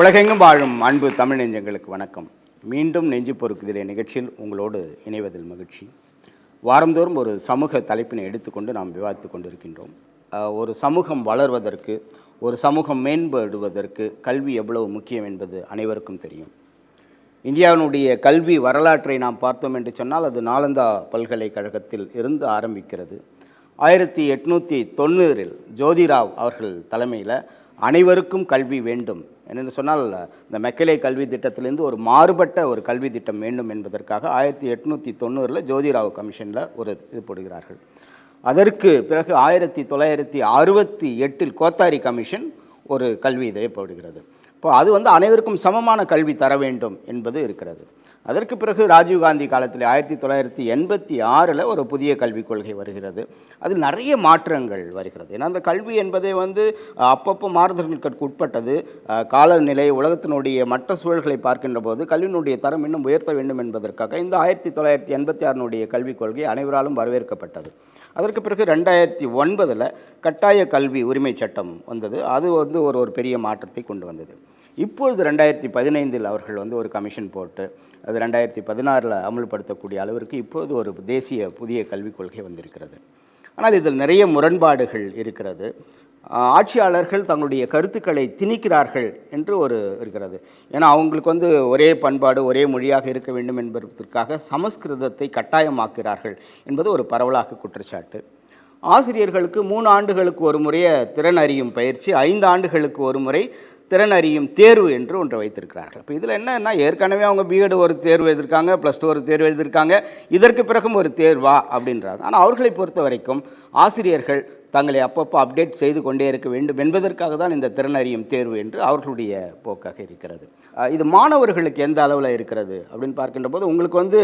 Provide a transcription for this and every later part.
உலகெங்கும் வாழும் அன்பு தமிழ் நெஞ்சங்களுக்கு வணக்கம். மீண்டும் நெஞ்சு பொறுக்குதிலே நிகழ்ச்சியில் உங்களோடு இணைவதில் மகிழ்ச்சி. வாரந்தோறும் ஒரு சமூக தலைப்பினை எடுத்துக்கொண்டு நாம் விவாதித்து கொண்டிருக்கின்றோம். ஒரு சமூகம் வளர்வதற்கு, ஒரு சமூகம் மேம்படுவதற்கு கல்வி எவ்வளவு முக்கியம் என்பது அனைவருக்கும் தெரியும். இந்தியாவினுடைய கல்வி வரலாற்றை நாம் பார்த்தோம் என்று சொன்னால் அது நாலந்தா பல்கலைக்கழகத்தில் இருந்து ஆரம்பிக்கிறது. 1890 ஜோதிராவ் அவர்கள் தலைமையில் அனைவருக்கும் கல்வி வேண்டும் என்று சொன்னால் இந்த மெக்கலே கல்வி திட்டத்திலிருந்து ஒரு மாறுபட்ட ஒரு கல்வி திட்டம் வேண்டும் என்பதற்காக 1890 ஜோதிராவ் கமிஷனில் ஒரு இது போடுகிறார்கள். அதற்கு பிறகு 1968 கோத்தாரி கமிஷன் ஒரு கல்வி இதை போடுகிறது. இப்போ அது அனைவருக்கும் சமமான கல்வி தர வேண்டும் என்பது இருக்கிறது. அதற்கு பிறகு ராஜீவ்காந்தி காலத்தில் 1986 ஒரு புதிய கல்விக் கொள்கை வருகிறது. அதில் நிறைய மாற்றங்கள் வருகிறது. ஏன்னா அந்த கல்வி என்பதே அப்பப்போ மாறுதல்களுக்கு உட்பட்டது. காலநிலை, உலகத்தினுடைய மற்ற சூழல்களை பார்க்கின்ற போது கல்வியினுடைய தரம் இன்னும் உயர்த்த வேண்டும் என்பதற்காக இந்த 1986 கல்விக் கொள்கை அனைவராலும் வரவேற்கப்பட்டது. அதற்கு பிறகு 2009 கட்டாய கல்வி உரிமை சட்டம் வந்தது. அது ஒரு பெரிய மாற்றத்தை கொண்டு வந்தது. இப்பொழுது 2015 அவர்கள் ஒரு கமிஷன் போட்டு அது 2016 அமல்படுத்தக்கூடிய அளவிற்கு இப்போது ஒரு தேசிய புதிய கல்விக் கொள்கை வந்திருக்கிறது. ஆனால் இதில் நிறைய முரண்பாடுகள் இருக்கிறது. ஆட்சியாளர்கள் தங்களுடைய கருத்துக்களை திணிக்கிறார்கள் என்று இருக்கிறது. ஏன்னா அவங்களுக்கு ஒரே பண்பாடு, ஒரே மொழியாக இருக்க வேண்டும் என்பதற்காக சமஸ்கிருதத்தை கட்டாயமாக்குகிறார்கள் என்பது ஒரு பரவலாக குற்றச்சாட்டு. ஆசிரியர்களுக்கு 3 ஆண்டுகளுக்கு ஒரு முறைய திறன் அறியும் பயிற்சி, 5 ஆண்டுகளுக்கு ஒரு முறை திறன் அறியும் தேர்வு என்று ஒன்றை வைத்திருக்கிறார்கள். இப்போ இதில் என்னன்னா, ஏற்கனவே அவங்க பிஎட் ஒரு தேர்வு எழுதியிருக்காங்க, +2 ஒரு தேர்வு எழுதியிருக்காங்க, இதற்கு பிறகும் ஒரு தேர்வா அப்படின்றாங்க. ஆனால் அவர்களை பொறுத்த வரைக்கும் ஆசிரியர்கள் தங்களை அப்பப்போ அப்டேட் செய்து கொண்டே இருக்க வேண்டும் என்பதற்காக தான் இந்த திறன் அறியும் தேர்வு என்று அவர்களுடைய போக்காக இருக்கிறது. இது மாணவர்களுக்கு எந்த அளவில் இருக்கிறது அப்படின்னு பார்க்கின்ற போது உங்களுக்கு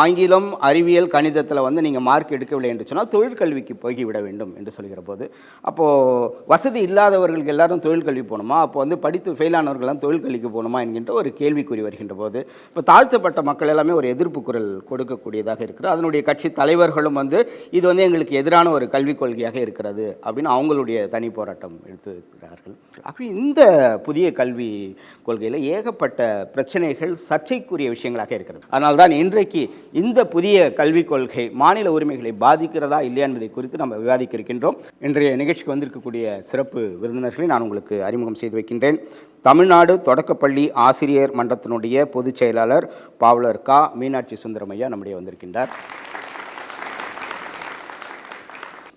ஆங்கிலம், அறிவியல், கணிதத்தில் நீங்கள் மார்க் எடுக்கவில்லை என்று சொன்னால் தொழிற்கல்விக்கு போய்விட வேண்டும் என்று சொல்கிற போது, அப்போது வசதி இல்லாதவர்களுக்கு எல்லாரும் தொழிற்கல்வி போகணுமா, அப்போ படித்து ஃபெயிலானவர்கள்லாம் தொழிற்கல்விக்கு போகணுமா என்கின்ற ஒரு கேள்விக்குறி வருகின்ற போது, இப்போ தாழ்த்தப்பட்ட மக்கள் எல்லாமே ஒரு எதிர்ப்பு குரல் கொடுக்கக்கூடியதாக இருக்கிறது. அதனுடைய கட்சி தலைவர்களும் இது எங்களுக்கு எதிரான ஒரு கல்விக் கொள்கையாக இருக்கிறது அப்படின்னு அவங்களுடைய தனி போராட்டம் எடுத்துக்கிறார்கள். அப்படி இந்த புதிய கல்வி கொள்கையில் ஏகப்பட்ட பிரச்சனைகள், சர்ச்சைக்குரிய விஷயங்களாக இருக்கிறது. அதனால்தான் இன்றைக்கு இந்த புதிய கல்விக் கொள்கை மாநில உரிமைகளை பாதிக்கிறதா இல்லையா என்பதை குறித்து நம்ம விவாதிக்க இருக்கின்றோம். இன்றைய நிகழ்ச்சிக்கு வந்திருக்கக்கூடிய சிறப்பு விருந்தினர்களை நான் உங்களுக்கு அறிமுகம் செய்து வைக்கின்றேன். தமிழ்நாடு தொடக்கப்பள்ளி ஆசிரியர் மன்றத்தினுடைய பொதுச் செயலாளர் பாவலர் கா. மீனாட்சி சுந்தரமையா நம்முடைய வந்திருக்கின்றார்.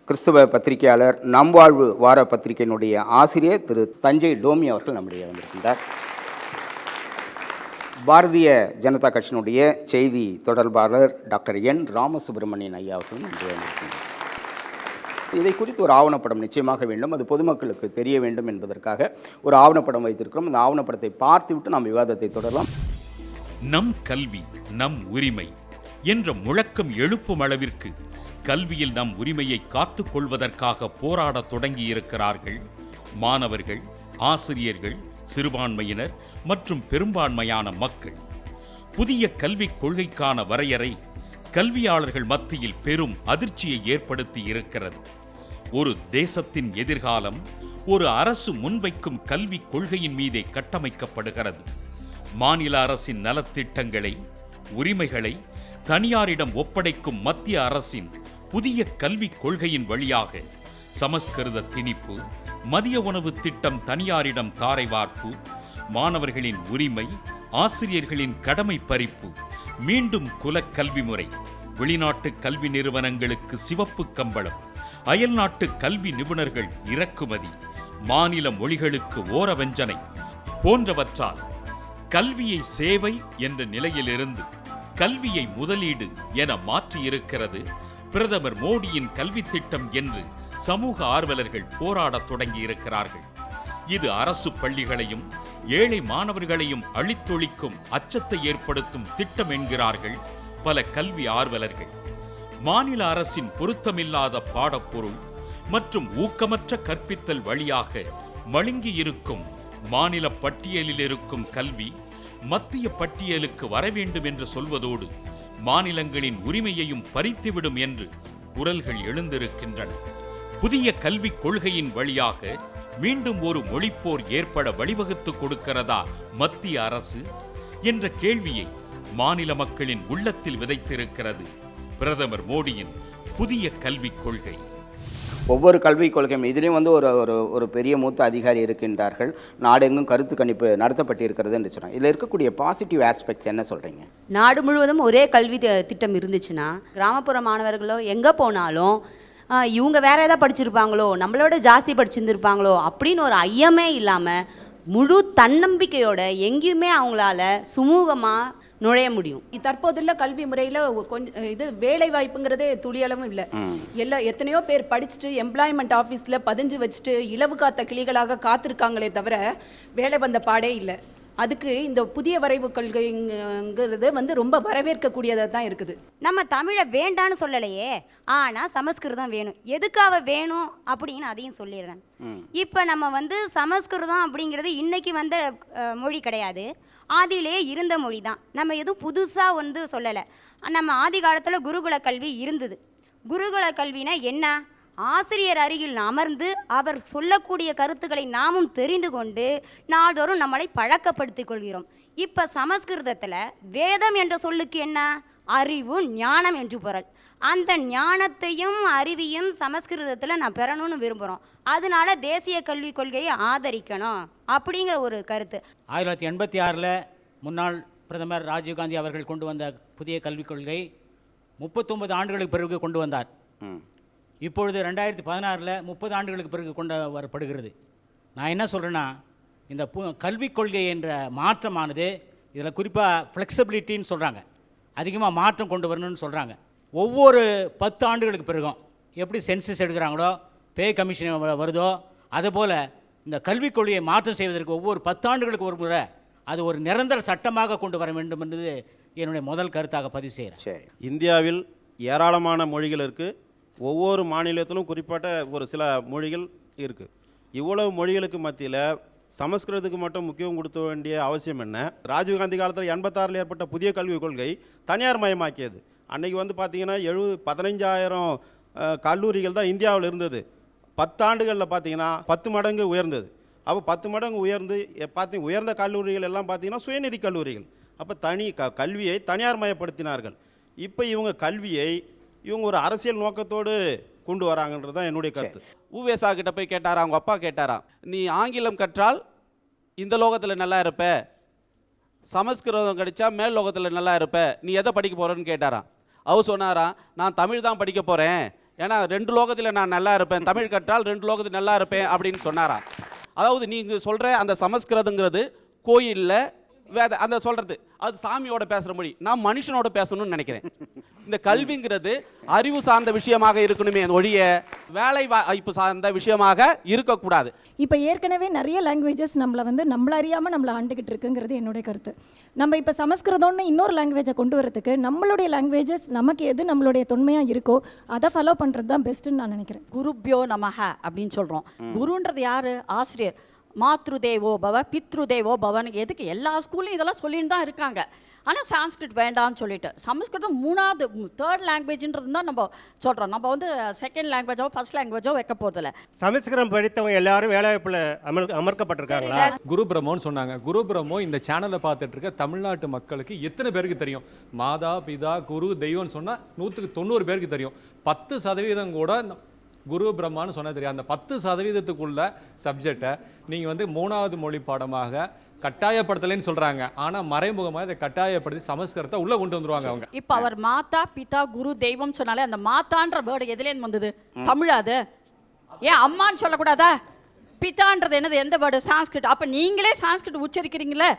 கிறிஸ்தவ பத்திரிகையாளர் நம்வாழ்வு வார பத்திரிகையினுடைய ஆசிரியர் திரு தஞ்சை டோமி அவர்கள் நம்முடைய வந்திருக்கின்றார். பாரதிய ஜனதா கட்சியினுடைய செய்தி தொடர்பாளர் டாக்டர் என். ராமசுப்ரமணியன் ஐயா அவர்கள் நம்முடைய வந்திருக்கின்றார். இதை குறித்து ஒரு ஆவணப்படம் நிச்சயமாக வேண்டும், அது பொதுமக்களுக்கு தெரிய வேண்டும் என்பதற்காக ஒரு ஆவணப்படம் வைத்திருக்கிறோம். இந்த ஆவணப்படத்தை பார்த்துவிட்டு நாம் விவாதத்தை தொடரலாம். நம் கல்வி நம் உரிமை என்ற முழக்கம் எழுப்பும் அளவிற்கு கல்வியில் நம் உரிமையை காத்துக் கொள்வதற்காக போராட தொடங்கி இருக்கிறார்கள் மாணவர்கள், ஆசிரியர்கள், சிறுபான்மையினர் மற்றும் பெரும்பான்மையான மக்கள். புதிய கல்விக் கொள்கைக்கான வரையறை கல்வியாளர்கள் மத்தியில் பெரும் அதிர்ச்சியை ஏற்படுத்தி இருக்கிறது. ஒரு தேசத்தின் எதிர்காலம் ஒரு அரசு முன்வைக்கும் கல்விக் கொள்கையின் மீதே கட்டமைக்கப்படுகிறது. மாநில அரசின் நலத்திட்டங்களை, உரிமைகளை தனியாரிடம் ஒப்படைக்கும் மத்திய அரசின் புதிய கல்விக் கொள்கையின் வழியாக சமஸ்கிருத திணிப்பு, மதிய உணவு திட்டம் தனியாரிடம் தாரை வார்ப்பு, மாணவர்களின் உரிமை, ஆசிரியர்களின் கடமை பறிப்பு, மீண்டும் குலக்கல்வி முறை, வெளிநாட்டு கல்வி நிறுவனங்களுக்கு சிவப்பு கம்பளம், அயல்நாட்டு கல்வி நிபுணர்கள் இறக்குமதி, மாநில மொழிகளுக்கு ஓரவஞ்சனை போன்றவற்றால் கல்வியை சேவை என்ற நிலையிலிருந்து கல்வியை முதலீடு என மாற்றியிருக்கிறது பிரதமர் மோடியின் கல்வி திட்டம் என்று சமூக ஆர்வலர்கள் போராடத் தொடங்கியிருக்கிறார்கள். இது அரசு பள்ளிகளையும் ஏழை மாணவர்களையும் அழித்தொழிக்கும் அச்சத்தை ஏற்படுத்தும் திட்டம் என்கிறார்கள் பல கல்வி ஆர்வலர்கள். மாநில அரசின் பொருத்தமில்லாத பாடப்பொருள் மற்றும் ஊக்கமற்ற கற்பித்தல் வழியாக மழுங்கியிருக்கும் மாநில பட்டியலில் இருக்கும் கல்வி மத்திய பட்டியலுக்கு வர வேண்டும் என்று சொல்வதோடு மாநிலங்களின் உரிமையையும் பறித்துவிடும் என்று குரல்கள் எழுந்திருக்கின்றன. புதிய கல்விக் கொள்கையின் வழியாக மீண்டும் ஒரு மொழிப்போர் ஏற்பட வழிவகுத்து கொடுக்கிறதா மத்திய அரசு என்ற கேள்வியை மாநில மக்களின் உள்ளத்தில் விதைத்திருக்கிறது பிரதமர் மோடியின் புதிய கல்விக் கொள்கை. ஒவ்வொரு கல்விக் கொள்கையும் இதிலையும் வந்து ஒரு ஒரு ஒரு பெரிய மூத்த அதிகாரி இருக்கின்றார்கள். நாடெங்கும் கருத்து கணிப்பு நடத்தப்பட்டிருக்கிறது என்று சொன்னாங்க. இதில் இருக்கக்கூடிய பாசிட்டிவ் ஆஸ்பெக்ட்ஸ் என்ன சொல்கிறீங்க? நாடு முழுவதும் ஒரே கல்வி திட்டம் இருந்துச்சுன்னா கிராமப்புற மாணவர்களோ எங்கே போனாலும் இவங்க வேற ஏதாவது படிச்சிருப்பாங்களோ, நம்மளோட ஜாஸ்தி படிச்சிருந்துருப்பாங்களோ அப்படின்னு ஒரு ஐயமே இல்லாமல் முழு தன்னம்பிக்கையோட எங்கேயுமே அவங்களால சுமூகமாக நுழைய முடியும். தற்போதுள்ள கல்வி முறையில் கொஞ்சம் இது வேலை வாய்ப்புங்கிறதே துளியளவும் இல்லை. எத்தனையோ பேர் படிச்சுட்டு எம்ப்ளாய்மெண்ட் ஆஃபீஸில் பதிஞ்சு வச்சுட்டு இலவு காத்த கிளிகளாக காத்திருக்காங்களே தவிர வேலை வந்த பாடே இல்லை. அதுக்கு இந்த புதிய வரைவு கொள்கைங்கிறது வந்து ரொம்ப வரவேற்கக்கூடியதாக தான் இருக்குது. நம்ம தமிழை வேண்டான்னு சொல்லலையே, ஆனால் சமஸ்கிருதம் வேணும். எதுக்காக வேணும் அப்படின்னு அதையும் சொல்லிடுறேன். இப்போ நம்ம வந்து சமஸ்கிருதம் அப்படிங்கிறது இன்னைக்கு வந்த மொழி கிடையாது, ஆதியிலே இருந்த மொழி தான். நம்ம எதுவும் புதுசாக வந்து சொல்லலை. நம்ம ஆதி காலத்தில் குருகுல கல்வி இருந்தது. குருகுல கல்வினா என்ன? ஆசிரியர் அருகில் அமர்ந்து அவர் சொல்லக்கூடிய கருத்துக்களை நாமும் தெரிந்து கொண்டு நாள்தோறும் நம்மளை பழக்கப்படுத்திக் கொள்கிறோம். இப்போ சமஸ்கிருதத்தில் வேதம் என்ற சொல்லுக்கு என்ன? அறிவு, ஞானம் என்று பொருள். அந்த ஞானத்தையும் அறிவையும் சமஸ்கிருதத்தில் நான் பெறணும்னு விரும்புகிறோம். அதனால தேசிய கல்விக் கொள்கையை ஆதரிக்கணும் அப்படிங்கிற ஒரு கருத்து. 1986 முன்னாள் பிரதமர் ராஜீவ்காந்தி அவர்கள் கொண்டு வந்த புதிய கல்விக் கொள்கை 39 ஆண்டுகளுக்கு பிறகு கொண்டு வந்தார். இப்பொழுது 2016 30 ஆண்டுகளுக்கு பிறகு கொண்டு வரப்படுகிறது. நான் என்ன சொல்கிறேன்னா, இந்த கல்விக் கொள்கை என்ற மாற்றமானது இதில் குறிப்பாக ஃப்ளெக்சிபிலிட்டின்னு சொல்கிறாங்க, அதிகமாக மாற்றம் கொண்டு வரணும்னு சொல்கிறாங்க. ஒவ்வொரு 10 ஆண்டுகளுக்கு பிறகும் எப்படி சென்சஸ் எடுக்கிறாங்களோ, பே கமிஷன் வருதோ, அதுபோல் இந்த கல்விக் கொள்கையை மாற்றம் செய்வதற்கு ஒவ்வொரு 10 ஆண்டுகளுக்கு ஒரு முறை அது ஒரு நிரந்தர சட்டமாக கொண்டு வர வேண்டும் என்பது என்னுடைய முதல் கருத்தாக பதிவு செய்கிறேன். சரி, இந்தியாவில் ஏராளமான மொழிகள் இருக்குது. ஒவ்வொரு மாநிலத்திலும் குறிப்பிட்ட ஒரு சில மொழிகள் இருக்குது. இவ்வளவு மொழிகளுக்கு மத்தியில் சமஸ்கிருதத்துக்கு மட்டும் முக்கியம் கொடுக்க வேண்டிய அவசியம் என்ன? ராஜீவ்காந்தி காலத்தில் 86 ஏற்பட்ட புதிய கல்விக் கொள்கை தனியார் மயமாக்கியது. அன்றைக்கி வந்து பார்த்திங்கன்னா 15,000 கல்லூரிகள் தான் இந்தியாவில் இருந்தது. 10 ஆண்டுகளில் பார்த்திங்கன்னா 10 மடங்கு உயர்ந்தது. அப்போ 10 மடங்கு உயர்ந்து உயர்ந்த கல்லூரிகள் எல்லாம் பார்த்திங்கன்னா சுயநிதி கல்லூரிகள். அப்போ கல்வியை தனியார் மயப்படுத்தினார்கள். இப்போ இவங்க கல்வியை இவங்க ஒரு அரசியல் நோக்கத்தோடு கொண்டு வராங்கன்றது தான் என்னுடைய கருத்து. ஊவேசா கிட்ட போய் கேட்டாரா, அவங்க அப்பா கேட்டாராம், நீ ஆங்கிலம் கற்றால் இந்த லோகத்தில் நல்லா இருப்ப, சமஸ்கிருதம் கடிச்சா மேல் லோகத்தில் நல்லா இருப்ப, நீ எதை படிக்க போகிறன்னு கேட்டாராம். அவர் சொன்னாராம், நான் தமிழ் தான் படிக்க போகிறேன், ஏன்னா 2 லோகத்தில் நான் நல்லா இருப்பேன், தமிழ் கற்றால் 2 லோகத்தில் நல்லா இருப்பேன் அப்படின்னு சொன்னாராம். அதாவது நீங்கள் சொல்கிற அந்த சமஸ்கிருதங்கிறது கோயிலில் வேத அந்த சொல்கிறது அது சாமியோட பேசுகிற மொழி, நான் மனுஷனோட பேசணும்னு நினைக்கிறேன். இந்த கல்விங்கிறது அறிவு சார்ந்த விஷயமாக இருக்கணுமே ஒழிய வேலை வாய்ப்பு சார்ந்த விஷயமாக இருக்கக்கூடாது. இப்போ ஏற்கனவே நிறைய லாங்குவேஜஸ் நம்மளை அறியாமல் நம்மளை ஆண்டுகிட்டு இருக்குங்கிறது என்னுடைய கருத்து. நம்ம இப்போ சமஸ்கிருதம்னு இன்னொரு லாங்குவேஜை கொண்டு வரதுக்கு நம்மளுடைய லாங்குவேஜஸ் நமக்கு எது நம்மளுடைய தொன்மையாக இருக்கோ அதை ஃபாலோ பண்ணுறது தான் பெஸ்ட்டுன்னு நான் நினைக்கிறேன். குருப்யோ நமஹ அப்படின்னு சொல்கிறோம். குருன்றது யார்? ஆசிரியர். மாத்ரு தேவோ பவ பித்ரு தேவோ பவன். எதுக்கு எல்லா ஸ்கூல்லையும் இதெல்லாம் சொல்லிட்டு தான் இருக்காங்க. ஆனால் சான்ஸ்கிரிட் வேண்டாம்னு சொல்லிட்டு சமஸ்கிருதம் 3rd 3rd லாங்குவேஜ்ன்றது தான் நம்ம சொல்கிறோம். நம்ம வந்து 2nd லாங்குவேஜோ 1st லாங்குவேஜோ வைக்க போகிறதில்ல. சமஸ்கிருதம் படித்தவங்க எல்லாரும் வேலைவாய்ப்பில் அமர்க்கப்பட்டிருக்காங்களா? குரு பிரம்மோன்னு சொன்னாங்க. குரு பிரம்மோ இந்த சேனலை பார்த்துட்டு இருக்க தமிழ்நாட்டு மக்களுக்கு எத்தனை பேருக்கு தெரியும்? மாதா பிதா குரு தெய்வம்னு சொன்னால் 190 பேருக்கு தெரியும். 10% கூட குரு பிரம்மான்னு சொன்னால் தெரியும். அந்த 10%த்துக்குள்ள சப்ஜெக்டை நீங்கள் வந்து 3வது மொழி பாடமாக கட்டாயப்படுத்தலைன்னு சொல்கிறாங்க. ஆனால் மறைமுகமாக இதை கட்டாயப்படுத்தி சமஸ்கிருதத்தை உள்ளே கொண்டு வந்துருவாங்க அவங்க. இப்போ அவர் மாதா பிதா குரு தெய்வம் சொன்னாலே அந்த மாதான்ற வேர்டு எதுலேருந்து வந்தது? தமிழ். அது ஏன் அம்மான்னு சொல்லக்கூடாதா? பிதான்றது என்னது? எந்த வேர்டு? சான்ஸ்கிரிட். அப்போ நீங்களே சான்ஸ்கிரிட் உச்சரிக்கிறீங்களே,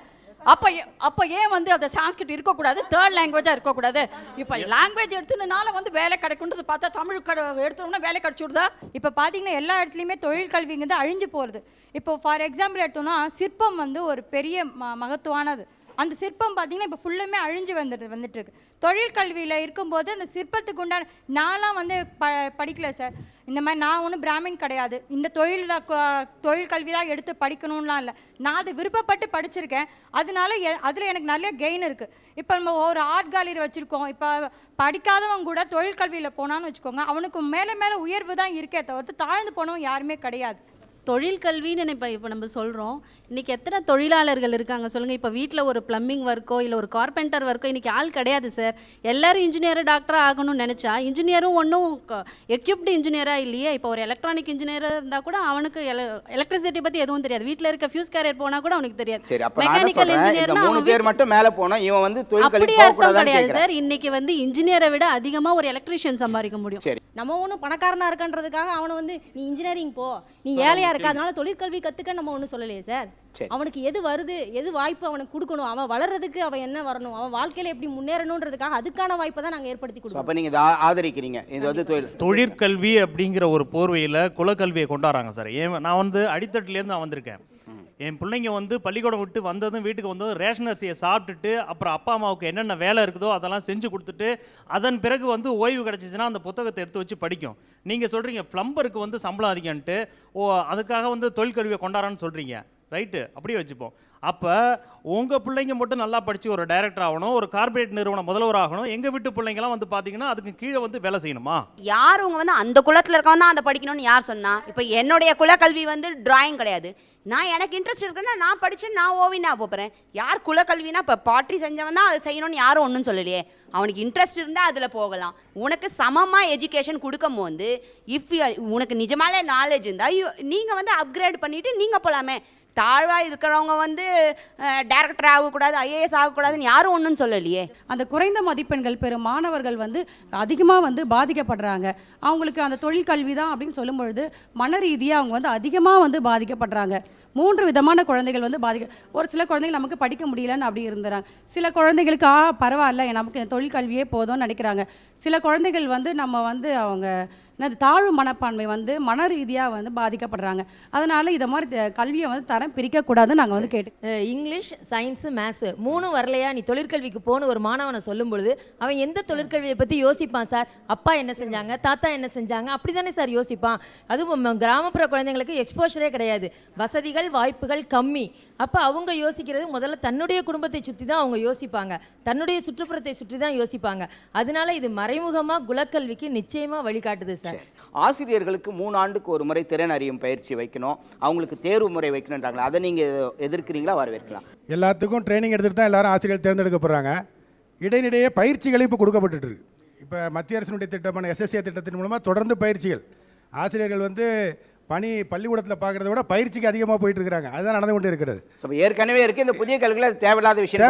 அப்போ ஏன் வந்து அந்த சான்ஸ்கிரிட் இருக்கக்கூடாது? 3rd லாங்குவேஜாக இருக்கக்கூடாது? இப்போ லாங்குவேஜ் எடுத்துனால வந்து வேலை கிடைக்குன்றது பார்த்தா தமிழ் எடுத்தோம்னா வேலை கிடைச்சுடுதா? இப்போ பார்த்தீங்கன்னா எல்லா இடத்துலையுமே தொழில் கல்விங்கிறது அழிஞ்சு போகிறது. இப்போ ஃபார் எக்ஸாம்பிள் எடுத்தோம்னா சிற்பம் வந்து ஒரு பெரிய மகத்துவானது. அந்த சிற்பம் பார்த்தீங்கன்னா இப்போ ஃபுல்லுமே அழிஞ்சு வந்துட்டு இருக்கு. தொழில் கல்வியில் இருக்கும்போது அந்த சிற்பத்துக்கு உண்டான நான்லாம் வந்து படிக்கல சார். இந்த மாதிரி நான் ஒன்றும் பிராமின் கிடையாது. இந்த தொழில் கல்வி தான் எடுத்து படிக்கணும்லாம் இல்லை. நான் அது விருப்பப்பட்டு படிச்சிருக்கேன். அதனால அதில் எனக்கு நிறைய கெயின் இருக்குது. இப்போ நம்ம ஒரு ஆர்ட் கேலரி வச்சுருக்கோம். இப்போ படிக்காதவங்க கூட தொழில் கல்வியில் போனான்னு வச்சுக்கோங்க, அவனுக்கு மேலே மேலே உயர்வு தான் இருக்கே தவிர்த்து தாழ்ந்து போனவங்க யாருமே கிடையாது. தொழில் கல்வின்னு இப்போ நம்ம சொல்கிறோம். இன்றைக்கி எத்தனை தொழிலாளர்கள் இருக்காங்க சொல்லுங்கள். இப்போ வீட்டில் ஒரு ப்ளம்பிங் ஒர்க்கோ இல்லை ஒரு கார்பெண்டர் ஒர்க்கோ இன்றைக்கி ஆள் கிடையாது சார். எல்லோரும் இன்ஜினியர் டாக்டராக ஆகணும்னு நினச்சா இன்ஜினியரும் ஒன்றும் எக்யூப்டு இன்ஜினியராக இல்லையே. இப்போ ஒரு எலக்ட்ரானிக் இன்ஜினியராக இருந்தால் கூட அவனுக்கு எலக்ட்ரிசிட்டி பற்றி எதுவும் தெரியாது. வீட்டில் இருக்க ஃபியூஸ் கேரியர் போனால் கூட அவனுக்கு தெரியாது. மெக்கானிக்கல் இன்ஜினியர்னா 3 பேர் மட்டும் மேலே போனோம், இவன் வந்து தொழில் கல்வி அப்படி அர்த்தம் கிடையாது சார். இன்றைக்கி வந்து இன்ஜினியரை விட அதிகமாக ஒரு எலக்ட்ரீஷியன் சம்பாதிக்க முடியும். நம்ம ஒன்றும் பணக்காரனாக இருக்கான்றதுக்காக அவனை வந்து நீ இன்ஜினியரிங் போ, நீ ஏழையாக இருக்க அதனால தொழிற்கல்வி கற்றுக்க நம்ம ஒன்றும் சொல்லலையே சார். அவனுக்கு எது வருது, எது வாய்ப்பு அவனுக்கு கொடுக்கணும், அவன் வளர்றதுக்கு அவன் என்ன வரணும், அவன் வாழ்க்கையில் எப்படி முன்னேறணுன்றதுக்காக அதுக்கான வாய்ப்பை தான் நாங்கள் ஏற்படுத்தி கொடுக்கணும். அப்போ நீங்கள் இதை ஆதரிக்கிறீங்க? இது வந்து தொழிற்கல்வி அப்படிங்கிற ஒரு போர்வையில் குலக்கல்வியை கொண்டாடுறாங்க சார். நான் வந்து அடித்தட்டிலேருந்து நான் வந்திருக்கேன். என் பிள்ளைங்க வந்து பள்ளிக்கூடம் விட்டு வந்ததும் வீட்டுக்கு வந்ததும் ரேஷன் அரிசியை சாப்பிட்டுட்டு அப்புறம் அப்பா அம்மாவுக்கு என்னென்ன வேலை இருக்குதோ அதெல்லாம் செஞ்சு கொடுத்துட்டு அதன் பிறகு வந்து ஓய்வு கிடச்சிச்சின்னா அந்த புத்தகத்தை எடுத்து வச்சு படிக்கும். நீங்கள் சொல்கிறீங்க ப்ளம்பருக்கு வந்து சம்பளம் அதிகம்ன்ட்டு, அதுக்காக வந்து தொழிற்கல்வியை கொண்டாடுறான்னு சொல்கிறீங்க. ரைட்டு, அப்படியே வச்சுப்போம். அப்போ உங்கள் பிள்ளைங்க மட்டும் நல்லா படித்து ஒரு டைரக்டர் ஆகணும், ஒரு கார்பரேட் நிறுவனம் முதல்வர் ஆகணும், எங்கள் வீட்டு பிள்ளைங்கலாம் வந்து பார்த்தீங்கன்னா அதுக்கு கீழே வந்து வேலை செய்யணுமா? யார் உங்க வந்து அந்த குலத்தில் இருக்கவன் தான் அதை படிக்கணும்னு யார் சொன்னா? இப்போ என்னுடைய குலக்கல்வி வந்து டிராயிங் கிடையாது. நான் எனக்கு இன்ட்ரெஸ்ட் இருக்குன்னா நான் படித்து நான் ஓவினா போகிறேன். யார் குலக்கல்வினா இப்போ பாட்ரி செஞ்சவன் தான் அதை செய்யணும்னு யாரும் ஒன்றும் சொல்லலையே. அவனுக்கு இன்ட்ரெஸ்ட் இருந்தால் அதில் போகலாம். உனக்கு சமமாக எஜுகேஷன் கொடுக்கும் போது உனக்கு நிஜமான நாலேஜ் இருந்தால் நீங்கள் வந்து அப்கிரேட் பண்ணிவிட்டு நீங்கள் போகலாமே. தாழ்வாக இருக்கிறவங்க வந்து டைரக்டர் ஆகக்கூடாது, ஐஏஎஸ் ஆகக்கூடாதுன்னு யாரும் ஒன்றும் சொல்லலையே. அந்த குறைந்த மதிப்பெண்கள் பெறும் மாணவர்கள் வந்து அதிகமாக வந்து பாதிக்கப்படுறாங்க. அவங்களுக்கு அந்த தொழில் கல்வி தான் அப்படின்னு சொல்லும் பொழுது மன ரீதியாக அவங்க வந்து அதிகமாக வந்து பாதிக்கப்படுறாங்க. 3 விதமான குழந்தைகள் வந்து ஒரு சில குழந்தைகள் நமக்கு படிக்க முடியலன்னு அப்படி இருந்துறாங்க. சில குழந்தைகளுக்கு பரவாயில்ல நமக்கு தொழில் கல்வியே போதும்னு நினைக்கிறாங்க. சில குழந்தைகள் வந்து நம்ம வந்து அவங்க தாழ்வு மனப்பான்மை வந்து மன ரீதியாக வந்து பாதிக்கப்படுறாங்க. அதனால் இதை மாதிரி கல்வியை வந்து தரம் பிரிக்கக்கூடாதுன்னு நாங்கள் வந்து கேட்டு இங்கிலீஷ், சயின்ஸு, மேத்ஸு 3 வரலையா நீ தொழிற்கல்விக்கு போன ஒரு மாணவனை சொல்லும் பொழுது அவன் எந்த தொழிற்கல்வியை பற்றி யோசிப்பான் சார்? அப்பா என்ன செஞ்சாங்க, தாத்தா என்ன செஞ்சாங்க, அப்படி தானே சார் யோசிப்பான். அதுவும் கிராமப்புற குழந்தைங்களுக்கு எக்ஸ்போஷரே கிடையாது, வசதிகள் வாய்ப்புகள் கம்மி. அப்போ அவங்க யோசிக்கிறது முதல்ல தன்னுடைய குடும்பத்தை சுற்றி தான் அவங்க யோசிப்பாங்க, தன்னுடைய சுற்றுப்புறத்தை சுற்றி தான் யோசிப்பாங்க. அதனால இது மறைமுகமாக குலக்கல்விக்கு நிச்சயமாக வழிகாட்டுது சார். ஆசிரியர்களுக்கு 3 ஆண்டுக்கு ஒரு முறை திறன் அறியும் பயிற்சி வைக்கணும், அவங்களுக்கு தேர்வு முறை வைக்கணுன்றாங்களா? அதை நீங்கள் எதிர்க்கிறீங்களா, வரவேற்கலாம்? எல்லாத்துக்கும் ட்ரைனிங் எடுத்துகிட்டு தான் எல்லாரும் ஆசிரியர்கள் தேர்ந்தெடுக்கப்படுறாங்க. இடையிடையே பயிற்சிகள் இப்போ கொடுக்கப்பட்டு இருக்கு. இப்போ மத்திய அரசினுடைய திட்டமான SSA திட்டத்தின் மூலமாக தொடர்ந்து பயிற்சிகள் ஆசிரியர்கள் வந்து பள்ளிக்கூடத்தில் பார்க்குறத விட பயிற்சிக்கு அதிகமாக போயிட்டு இருக்கிறாங்க. அதுதான் நடந்து கொண்டு இருக்கிறது. ஏற்கனவே இருக்குது இந்த புதிய கல்வியில் தேவையில்லாத விஷயம்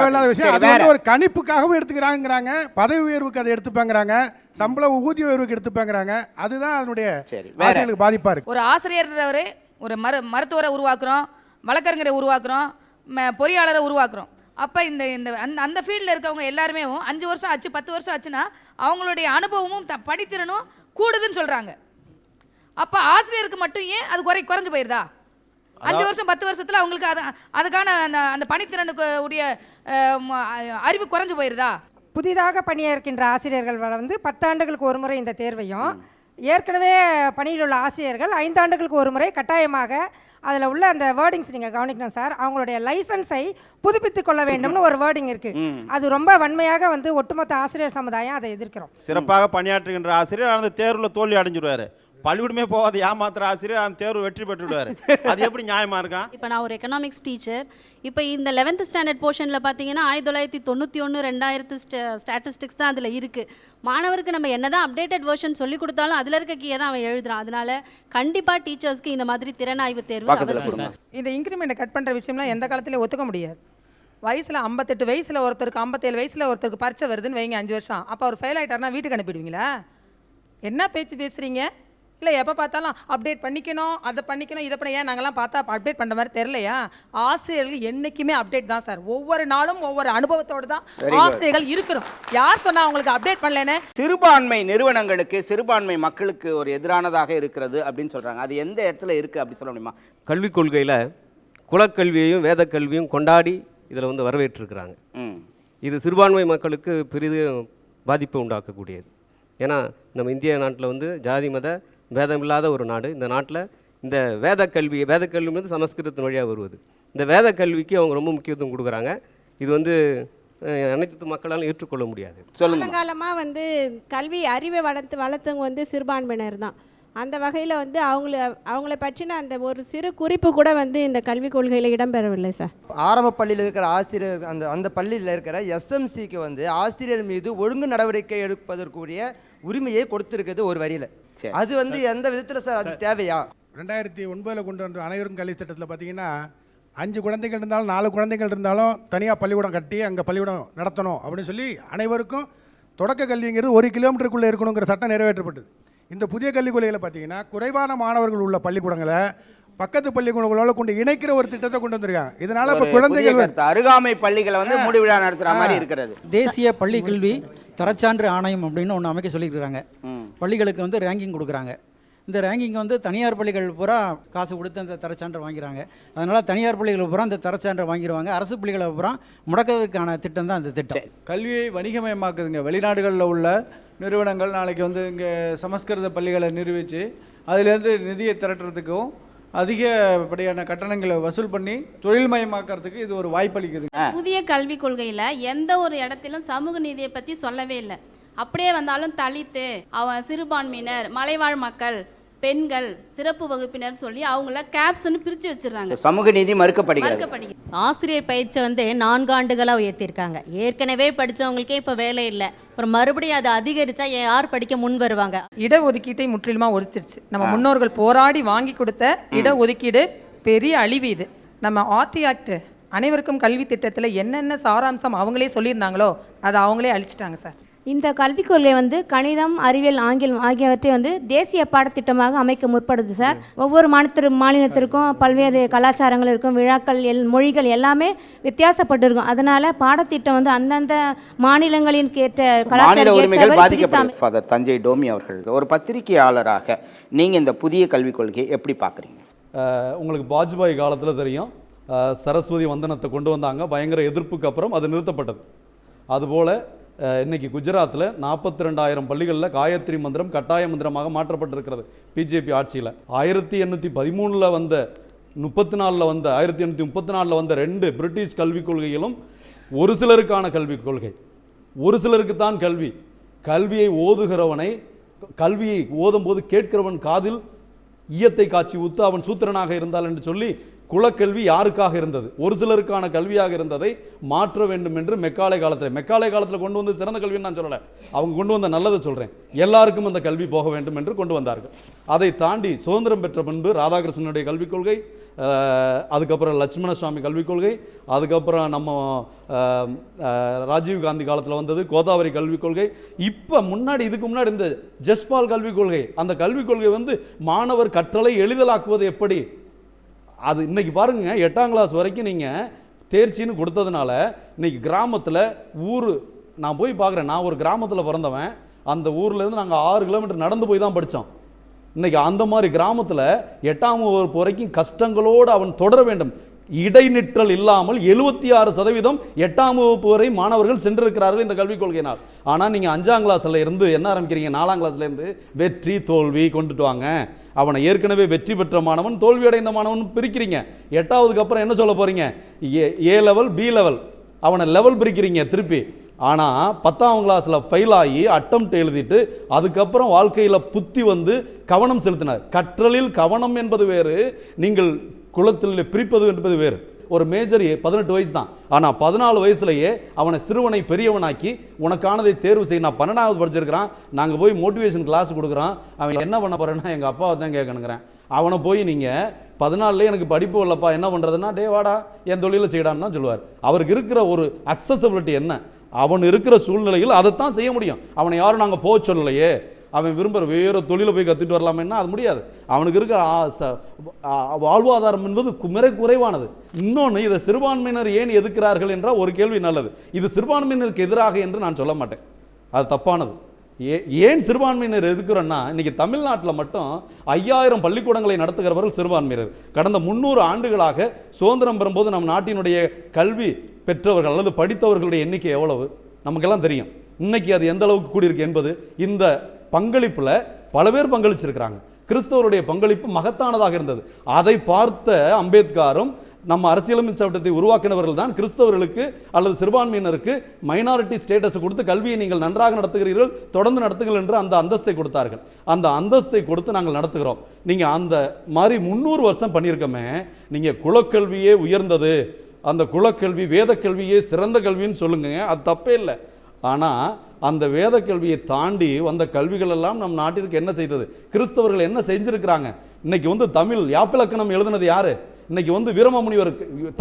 அது வந்து ஒரு கணிப்புக்காகவும் எடுத்துக்கிறாங்கிறாங்க, பதவி உயர்வுக்கு அதை எடுத்துப்பாங்கிறாங்க, சம்பள ஊதிய உயர்வுக்கு எடுத்துப்பாங்கிறாங்க. அதுதான் அதனுடைய ஆசிரியர்களுக்கு பாதிப்பாக இருக்குது. ஒரு ஆசிரியர் ஒரு மருத்துவரை உருவாக்குறோம், வழக்கறிஞரை உருவாக்குறோம், பொறியாளரை உருவாக்குறோம். அப்போ அந்த ஃபீல்டில் இருக்கவங்க எல்லாருமே 5 வருஷம் ஆச்சு 10 வருஷம் ஆச்சுன்னா அவங்களுடைய அனுபவமும் படித்திறனும் கூடுதுன்னு சொல்கிறாங்க. அப்போ ஆசிரியருக்கு மட்டும் ஏன் அது குறைஞ்சு போயிருதா? 5 வருஷம் 10 வருஷத்தில் அவங்களுக்கு அதுக்கான அந்த பணித்திறனுக்கு உடைய அறிவு குறைஞ்சு போயிருதா? புதிதாக பணியேற்கின்ற ஆசிரியர்கள் வந்து 10 ஆண்டுகளுக்கு ஒரு முறை இந்த தேர்வையும், ஏற்கனவே பணியில் உள்ள ஆசிரியர்கள் 5 ஆண்டுகளுக்கு ஒரு முறை கட்டாயமாக அதில் உள்ள அந்த வேர்டிங்ஸ் நீங்கள் கவனிக்கணும் சார். அவங்களுடைய லைசன்ஸை புதுப்பித்துக் கொள்ள வேண்டும்னு ஒரு வேர்டிங் இருக்குது. அது ரொம்ப வன்மையாக வந்து ஒட்டுமொத்த ஆசிரியர் சமுதாயம் அதை எதிர்க்கிறோம். சிறப்பாக பணியாற்றுகின்ற ஆசிரியர் அந்த தேர்வில் தோல்வி அடைஞ்சிடுவார். பள்ளிக்கூடமே போகாது ஏமாத்துற ஆசிரியர் அந்த தேர்வு வெற்றி பெற்று விடுவார். அது எப்படி நியாயமாக இருக்கான்? இப்போ நான் ஒரு எக்கனாமிக்ஸ் டீச்சர். இப்போ இந்த 11th ஸ்டாண்டர்ட் போர்ஷனில் பார்த்தீங்கன்னா 1991 2000 ஸ்டாட்டிஸ்டிக்ஸ் தான் அதில் இருக்குது. மாணவருக்கு நம்ம என்ன தான் அப்டேட்டட் வெர்ஷன் சொல்லி கொடுத்தாலும் அதில் இருக்க கீழே தான் அவன் எழுதுறான். அதனால கண்டிப்பாக டீச்சர்ஸ்க்கு இந்த மாதிரி திறனாய்வு தேர்வு அவசியம். இந்த இன்க்ரிமெண்ட்டை கட் பண்ணுற விஷயம்லாம் எந்த காலத்துலேயும் ஒத்துக்க முடியாது. வயசில் 58 வயசில் ஒருத்தருக்கு 57 வயசில் ஒருத்தருக்கு பரீட்சை வருதுன்னு வைங்க 5 வருஷம். அப்போ அவர் ஃபெயில் ஆகிட்டார்னா வீட்டுக்கு அனுப்பிடுவீங்களா? என்ன பேச்சு பேசுகிறீங்க? இல்லை எப்போ பார்த்தாலும் அப்டேட் பண்ணிக்கணும், அதை பண்ணிக்கணும், இதை பண்ண. ஏன் நாங்கள்லாம் பார்த்தா அப்டேட் பண்ணுற மாதிரி தெரிலையா? ஆசிரியர்கள் என்றைக்குமே அப்டேட் தான் சார். ஒவ்வொரு நாளும் ஒவ்வொரு அனுபவத்தோடு தான் ஆசிரியர்கள் இருக்கிறோம். யார் சொன்னால் அவங்களுக்கு அப்டேட் பண்ணலன்னு? சிறுபான்மை நிறுவனங்களுக்கு சிறுபான்மை மக்களுக்கு ஒரு எதிரானதாக இருக்கிறது அப்படின்னு சொல்கிறாங்க. அது எந்த இடத்துல இருக்குது அப்படி சொல்ல முடியுமா? கல்விக் கொள்கையில் குலக்கல்வியையும் வேத கல்வியும் கொண்டாடி இதில் வந்து வரவேற்றிருக்கிறாங்க. இது சிறுபான்மை மக்களுக்கு பெரிதும் பாதிப்பை உண்டாக்கக்கூடியது. ஏன்னா நம்ம இந்திய நாட்டில் வந்து ஜாதி மத வேதமில்லாத ஒரு நாடு. இந்த நாட்டில் இந்த வேத கல்வி வந்து சமஸ்கிருதத்தின் வழியாக வருவது. இந்த வேத கல்விக்கு அவங்க ரொம்ப முக்கியத்துவம் கொடுக்குறாங்க. இது வந்து அனைத்து மக்களாலும் ஏற்றுக்கொள்ள முடியாது. சொல்லுங்க. காலமாக வந்து கல்வி அறிவை வளர்த்தவங்க வந்து சிறுபான்மையினர் தான். அந்த வகையில் வந்து அவங்கள பற்றின அந்த ஒரு சிறு குறிப்பு கூட வந்து இந்த கல்விக் கொள்கையில் இடம்பெறவில்லை சார். ஆரம்ப பள்ளியில் இருக்கிற ஆசிரியர் அந்த பள்ளியில் இருக்கிற எஸ்எம்சிக்கு வந்து ஆசிரியர் மீது ஒழுங்கு நடவடிக்கை எடுப்பதற்குரிய உரிமையை கொடுத்துருக்குது ஒரு வரியில். அது வந்து எந்த விதத்தில் சார் அது தேவையா? 2009 கொண்டு வந்த அனைவருக்கும் கல்வி திட்டத்தில் பார்த்தீங்கன்னா 5 குழந்தைகள் இருந்தாலும் 4 குழந்தைகள் இருந்தாலும் தனியாக பள்ளிக்கூடம் கட்டி அங்கே பள்ளிக்கூடம் நடத்தணும் அப்படின்னு சொல்லி அனைவருக்கும் தொடக்க கல்விங்கிறது 1 கிலோமீட்டருக்குள்ளே இருக்கணுங்கிற சட்டம் நிறைவேற்றப்பட்டது. இந்த புதிய கல்விக் கொள்கையில் பார்த்தீங்கன்னா குறைவான மாணவர்கள் உள்ள பள்ளிக்கூடங்களை பக்கத்து பள்ளிக்கூடங்களோட கொண்டு இணைக்கிற ஒரு திட்டத்தை கொண்டு வந்திருக்காங்க. இதனால இப்போ குழந்தைகள் அருகாமை பள்ளிகளை வந்து மூடி விழா நடத்துகிற மாதிரி இருக்கிறது. தேசிய பள்ளி கல்வி தரச்சான்று ஆணையம் அப்படின்னு ஒன்று அமைக்க சொல்லியிருக்கிறாங்க. பள்ளிகளுக்கு வந்து ரேங்கிங் கொடுக்குறாங்க. இந்த ரேங்கிங் வந்து தனியார் பள்ளிகள் பூரா காசு கொடுத்து அந்த தரச்சான்றை வாங்கிறாங்க. அதனால் தனியார் பள்ளிகள் பூரா அந்த தரச்சான்றை வாங்கிடுவாங்க. அரசு பள்ளிகளை பூரா முடக்கிறதுக்கான திட்டம் தான் அந்த திட்டம். கல்வியை வணிகமயமாக்குதுங்க. வெளிநாடுகளில் உள்ள நிறுவனங்கள் நாளைக்கு வந்து இங்கே சமஸ்கிருத பள்ளிகளை நிறுவிச்சு அதிலேருந்து நிதியை திரட்டுறதுக்கும் அதிகப்படியான கட்டணங்களை வசூல் பண்ணி தொழில்மயமாக்கிறதுக்கு இது ஒரு வாய்ப்பளிக்குது. புதிய கல்விக் கொள்கையில் எந்த ஒரு இடத்திலும் சமூக நீதியை பற்றி சொல்லவே இல்லை. அப்படியே வந்தாலும் தலித்து, அவன் சிறுபான்மையினர், மலைவாழ் மக்கள், பெண்கள், சிறப்பு வகுப்பினர் சொல்லி அவங்கள கேப்ஸ்னு பிரித்து வச்சிடறாங்க. சமூக நீதி மறுக்கப்படுகிறது. ஆசிரியர் பயிற்சியை வந்து 4 ஆண்டுகளாக உயர்த்தியிருக்காங்க. ஏற்கனவே படித்தவங்களுக்கே இப்போ வேலை இல்லை. அப்புறம் மறுபடியும் அதை அதிகரித்தா யார் படிக்க முன் வருவாங்க? இடஒதுக்கீட்டை முற்றிலுமாக ஒழிச்சிருச்சு. நம்ம முன்னோர்கள் போராடி வாங்கி கொடுத்த இடஒதுக்கீடு பெரிய அழிவு. இது நம்ம ஆர்டி ஆக்ட் அனைவருக்கும் கல்வி திட்டத்தில் என்னென்ன சாராம்சம் அவங்களே சொல்லியிருந்தாங்களோ அதை அவங்களே அழிச்சிட்டாங்க சார். இந்த கல்விக் கொள்கை வந்து கணிதம், அறிவியல், ஆங்கிலம் ஆகியவற்றை வந்து தேசிய பாடத்திட்டமாக அமைக்க முற்படுது சார். ஒவ்வொரு மாநிலத்திற்கும் பல்வேறு கலாச்சாரங்கள் இருக்கும், விழாக்கள், மொழிகள் எல்லாமே வித்தியாசப்பட்டிருக்கும். அதனால பாடத்திட்டம் வந்து அந்தந்த மாநிலங்களின் கேட்ட கலாச்சாரம். ஃபாதர் தஞ்சை டோமி அவர்கள், ஒரு பத்திரிகையாளராக நீங்கள் இந்த புதிய கல்விக் கொள்கையை எப்படி பார்க்குறீங்க? உங்களுக்கு வாஜ்பாய் காலத்தில் தெரியும், சரஸ்வதி வந்தனத்தை கொண்டு வந்தாங்க. பயங்கர எதிர்ப்புக்கு அப்புறம் அது நிறுத்தப்பட்டது. அதுபோல் இன்றைக்கி குஜராத்தில் 42,000 பள்ளிகளில் காயத்ரி மந்திரம் கட்டாய மந்திரமாக மாற்றப்பட்டிருக்கிறது பிஜேபி ஆட்சியில். 1813 வந்த 1834 வந்த 2 பிரிட்டிஷ் கல்விக் கொள்கைகளும் ஒரு சிலருக்கான கல்விக் கொள்கை. ஒரு சிலருக்கு தான் கல்வி. கல்வியை ஓதுகிறவனை, கல்வியை ஓதும் போது கேட்கிறவன் காதில் ஈயத்தை காட்சி ஊத்து அவன் சூத்திரனாக இருந்தால் என்று சொல்லி குலக்கல்வி யாருக்காக இருந்தது? ஒரு சிலருக்கான கல்வியாக இருந்ததை மாற்ற வேண்டும் என்று மெக்காலே காலத்தில் கொண்டு வந்து சிறந்த கல்வின்னு நான் சொல்லலை, அவங்க கொண்டு வந்த நல்லதை சொல்கிறேன். எல்லாருக்கும் அந்த கல்வி போக வேண்டும் என்று கொண்டு வந்தார்கள். அதை தாண்டி சுதந்திரம் பெற்ற பின்பு ராதாகிருஷ்ணனுடைய கல்விக் கொள்கை, அதுக்கப்புறம் லட்சுமண சுவாமி கல்விக் கொள்கை, அதுக்கப்புறம் நம்ம ராஜீவ் காந்தி காலத்தில் வந்தது கோதாவரி கல்விக் கொள்கை. இப்போ இதுக்கு முன்னாடி இந்த ஜஸ்பால் கல்விக் கொள்கை. அந்த கல்விக் கொள்கை வந்து மாணவர் கற்றலை எளிதலாக்குவது எப்படி? அது இன்னைக்கு பாருங்க, 8ஆம் கிளாஸ் வரைக்கும் நீங்கள் தேர்ச்சின்னு கொடுத்ததுனால இன்னைக்கு கிராமத்தில் நான் போய் பார்க்குறேன். நான் ஒரு கிராமத்தில் பிறந்தவன். அந்த ஊர்லேருந்து நாங்கள் 6 கிலோமீட்டர் நடந்து போய் தான் படித்தோம். இன்னைக்கு அந்த மாதிரி கிராமத்தில் 8ஆம் வகுப்பு வரைக்கும் கஷ்டங்களோடு அவன் தொடர வேண்டும். இடைநிற்றல் இல்லாமல் 76% 8ஆம் வகுப்பு வரை மாணவர்கள் சென்றிருக்கிறார்கள் இந்த கல்விக் கொள்கையினால். ஆனால் நீங்கள் 5ஆம் கிளாஸில் இருந்து என்ன ஆரம்பிக்கிறீங்க? 4ஆம் கிளாஸ்ல இருந்து வெற்றி தோல்வி கொண்டுட்டு வாங்க. அவனை ஏற்கனவே வெற்றி பெற்ற மாணவன், தோல்வி அடைந்த மாணவன் பிரிக்கிறீங்க. 8ஆவதுக்கு அப்புறம் என்ன சொல்ல போறீங்க? ஏ லெவல், பி லெவல், அவனை லெவல் பிரிக்கிறீங்க திருப்பி. ஆனால் 10ஆம் கிளாஸில் ஃபெயில் ஆகி அட்டெம்ப்ட் எழுதிட்டு அதுக்கப்புறம் வாழ்க்கையில் புத்தி வந்து கவனம் செலுத்தினார். கற்றலில் கவனம் என்பது வேறு, நீங்கள் குலத்தில் பிரிப்பது என்பது வேறு. ஒரு மேஜர் 18 வயசு தான். ஆனால் 14 வயசுலேயே அவனை சிறுவனை பெரியவனாக்கி உனக்கானதை தேர்வு செய்ய. நான் 12ஆவது படிச்சிருக்கிறான். நாங்கள் போய் மோட்டிவேஷன் கிளாஸ் கொடுக்குறோம். அவன் என்ன பண்ண போகிறேன்னா எங்கள் அப்பாவை தான் கேட்கணுங்கிறேன். அவனை போய் நீங்கள் 14 எனக்கு படிப்பு இல்லைப்பா என்ன பண்ணுறதுன்னா, டே வாடா என் தொழிலை செய்யடான்னு தான் சொல்லுவார். அவருக்கு இருக்கிற ஒரு அக்சசபிலிட்டி என்ன? அவன் இருக்கிற சூழ்நிலையில் அதைத்தான் செய்ய முடியும். அவனை யாரும் நாங்கள் போக சொல்லலையே. அவன் விரும்புகிற வேறு தொழிலை போய் கற்றுட்டு வரலாமேன்னா அது முடியாது. அவனுக்கு இருக்கிற வாழ்வாதாரம் என்பது குறைவானது. இன்னொன்று, இதை சிறுபான்மையினர் ஏன் எதிர்க்கிறார்கள் என்றால் ஒரு கேள்வி நல்லது. இது சிறுபான்மையினருக்கு எதிராக என்று நான் சொல்ல மாட்டேன், அது தப்பானது. ஏன் சிறுபான்மையினர் எதுக்குறோன்னா, இன்னைக்கு தமிழ்நாட்டில் மட்டும் 5000 பள்ளிக்கூடங்களை நடத்துகிறவர்கள் சிறுபான்மையினர். கடந்த 300 ஆண்டுகளாக சுதந்திரம் பெறும்போது நம் நாட்டினுடைய கல்வி பெற்றவர்கள் அல்லது படித்தவர்களுடைய எண்ணிக்கை எவ்வளவு நமக்கெல்லாம் தெரியும். இன்னைக்கு அது எந்த அளவுக்கு கூடியிருக்கு என்பது இந்த பங்களிப்புல பல பேர் பங்களிச்சிருக்கிறாங்க. கிறிஸ்தவருடைய பங்களிப்பு மகத்தானதாக இருந்தது. அதை பார்த்த அம்பேத்கரும் நம்ம அரசியலமைப்பு சட்டத்தை உருவாக்கினவர்கள் தான் கிறிஸ்தவர்களுக்கு அல்லது சிறுபான்மையினருக்கு மைனாரிட்டி ஸ்டேட்டஸ் கொடுத்து கல்வியை நீங்கள் நன்றாக நடத்துகிறீர்கள், தொடர்ந்து நடத்துங்கள் என்று அந்த அந்தஸ்தை கொடுத்தார்கள். அந்த அந்தஸ்தை கொடுத்து நாங்கள் நடத்துகிறோம். நீங்கள் அந்த மாதிரி 300 வருஷம் பண்ணியிருக்கோமே, நீங்கள் குலக்கல்வியே உயர்ந்தது, அந்த குலக்கல்வி வேத கல்வியே சிறந்த கல்வின்னு சொல்லுங்க, அது தப்பே இல்லை. ஆனால் அந்த வேத கல்வியை தாண்டி வந்த கல்விகள் எல்லாம் நம் நாட்டிற்கு என்ன செய்தது, கிறிஸ்தவர்கள் என்ன செஞ்சிருக்கிறாங்க? இன்னைக்கு வந்து தமிழ் யாப்பிலக்கணம் எழுதுனது யாரு? இன்னைக்கு வந்து வீரமாமுனிவர்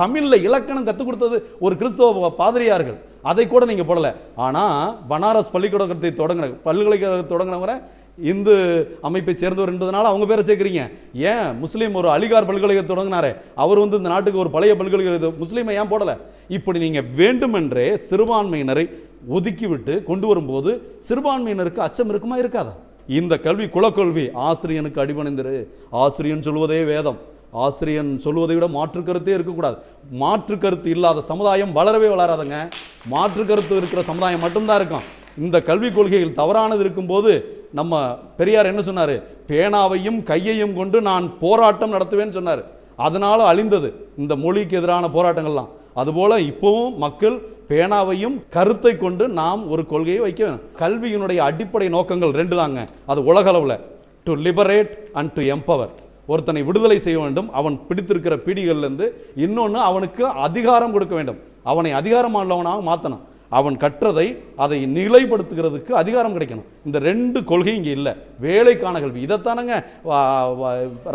தமிழில் இலக்கணம் கற்றுக் கொடுத்தது ஒரு கிறிஸ்தவ பாதிரியார்கள். அதை கூட நீங்கள் போடலை. ஆனால் பனாரஸ் பள்ளிக்கூடத்தை பல்கலைக்கழகத்தை தொடங்கினவரை இந்து அமைப்பை சேர்ந்தவர் என்பதனால அவங்க பேரை சேர்க்குறீங்க. ஏன் முஸ்லீம் ஒரு அலிகார் பல்கலைக்கழகத்தை தொடங்கினாரே, அவர் வந்து இந்த நாட்டுக்கு ஒரு பழைய பல்கலைக்கழகம், முஸ்லீமை ஏன் போடலை? இப்படி நீங்கள் வேண்டுமென்றே சிறுபான்மையினரை ஒதுக்கிவிட்டு கொண்டு வரும்போது சிறுபான்மையினருக்கு அச்சம் இருக்குமா இருக்காதா? இந்த கல்வி குலக்கல்வி, ஆசிரியனுக்கு அடிபணிந்திரு, ஆசிரியன் சொல்வதே வேதம், ஆசிரியன் சொல்வதை விட மாற்று கருத்தே இருக்கக்கூடாது. மாற்று கருத்து இல்லாத சமுதாயம் வளரவே வளராதுங்க. மாற்று கருத்து இருக்கிற சமுதாயம் மட்டும்தான் இருக்கும். இந்த கல்விக் கொள்கைகள் தவறானது இருக்கும்போது நம்ம பெரியார் என்ன சொன்னார்? பேனாவையும் கையையும் கொண்டு நான் போராட்டம் நடத்துவேன்னு சொன்னார். அதனால அழிந்தது இந்த மொழிக்கு எதிரான போராட்டங்கள்லாம். அதுபோல இப்போவும் மக்கள் பேனாவையும் கருத்தை கொண்டு நாம் ஒரு கொள்கையை வைக்க வேண்டும். கல்வியினுடைய அடிப்படை நோக்கங்கள் 2 தாங்க. அது உலக அளவில் to liberate and to empower. ஒருத்தனை விடுதலை செய்ய வேண்டும், அவன் பிடித்திருக்கிற பீடிகள்லேருந்து. இன்னொன்று, அவனுக்கு அதிகாரம் கொடுக்க வேண்டும், அவனை அதிகாரமானவனாக மாற்றணும். அவன் கற்றதை அதை நிலைப்படுத்துகிறதுக்கு அதிகாரம் கிடைக்கணும். இந்த 2 கொள்கை இங்கே இல்லை. வேலைக்கான கல்வி இதைத்தானங்க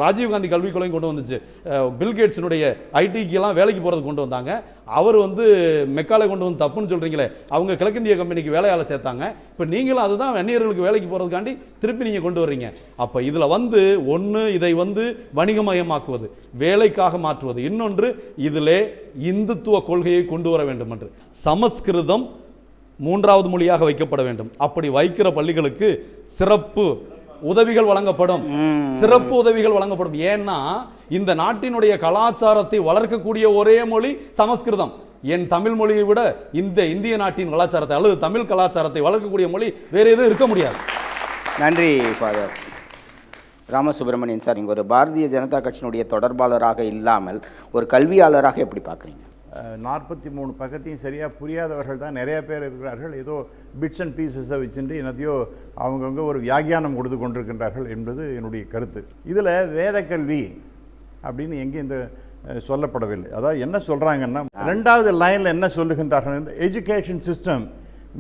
ராஜீவ்காந்தி கல்விக் கொள்கை கொண்டு வந்துச்சு. பில்கேட்ஸினுடைய ஐடிக்கெல்லாம் வேலைக்கு போகிறது கொண்டு வந்தாங்க. அவர் வந்து மெக்காலை கொண்டு வந்து தப்புன்னு சொல்கிறீங்களே, அவங்க கிழக்கிந்திய கம்பெனிக்கு வேலையாள சேர்த்தாங்க. இப்போ நீங்களும் அதுதான் வன்னியர்களுக்கு வேலைக்கு போகிறதுக்காண்டி திருப்பி நீங்கள் கொண்டு வர்றீங்க. அப்போ இதில் வந்து ஒன்று இதை வந்து வணிகமயமாக்குவது, வேலைக்காக மாற்றுவது, இன்னொன்று இதிலே இந்துத்துவ கொள்கையை கொண்டு வர வேண்டும் என்று. சமஸ்கிருதம் 3வது மொழியாக வைக்கப்பட வேண்டும். அப்படி வைக்கிற பள்ளிகளுக்கு சிறப்பு உதவிகள் வழங்கப்படும். சிறப்பு உதவிகள் வழங்கப்படும். ஏன்னா இந்த நாட்டினுடைய கலாச்சாரத்தை வளர்க்கக்கூடிய ஒரே மொழி சமஸ்கிருதம். என் தமிழ் மொழியை விட இந்த இந்திய நாட்டின் கலாச்சாரத்தை அல்லது தமிழ் கலாச்சாரத்தை வளர்க்கக்கூடிய மொழி வேறு எதுவும் இருக்க முடியாது. நன்றி ஃபாதர் ராமசுப்ரமணியன் சார். இங்கே ஒரு பாரதிய ஜனதா கட்சியினுடைய தொடர்பாளராக இல்லாமல் ஒரு கல்வியாளராக எப்படி பார்க்குறீங்க? 43 பக்கத்தையும் சரியாக புரியாதவர்கள் தான் நிறைய பேர் இருக்கிறார்கள். ஏதோ பிட்ஸ் அண்ட் பீசஸை வச்சுட்டு என்னத்தையோ அவங்கவுங்க ஒரு வியாக்கியானம் கொடுத்து கொண்டிருக்கின்றார்கள் என்பது என்னுடைய கருத்து. இதில் வேத கல்வி அப்படின்னு எங்கே இந்த சொல்லப்படவில்லை. அதாவது என்ன சொல்கிறாங்கன்னா, 2வது லைனில் என்ன சொல்லுகின்றார்கள், education system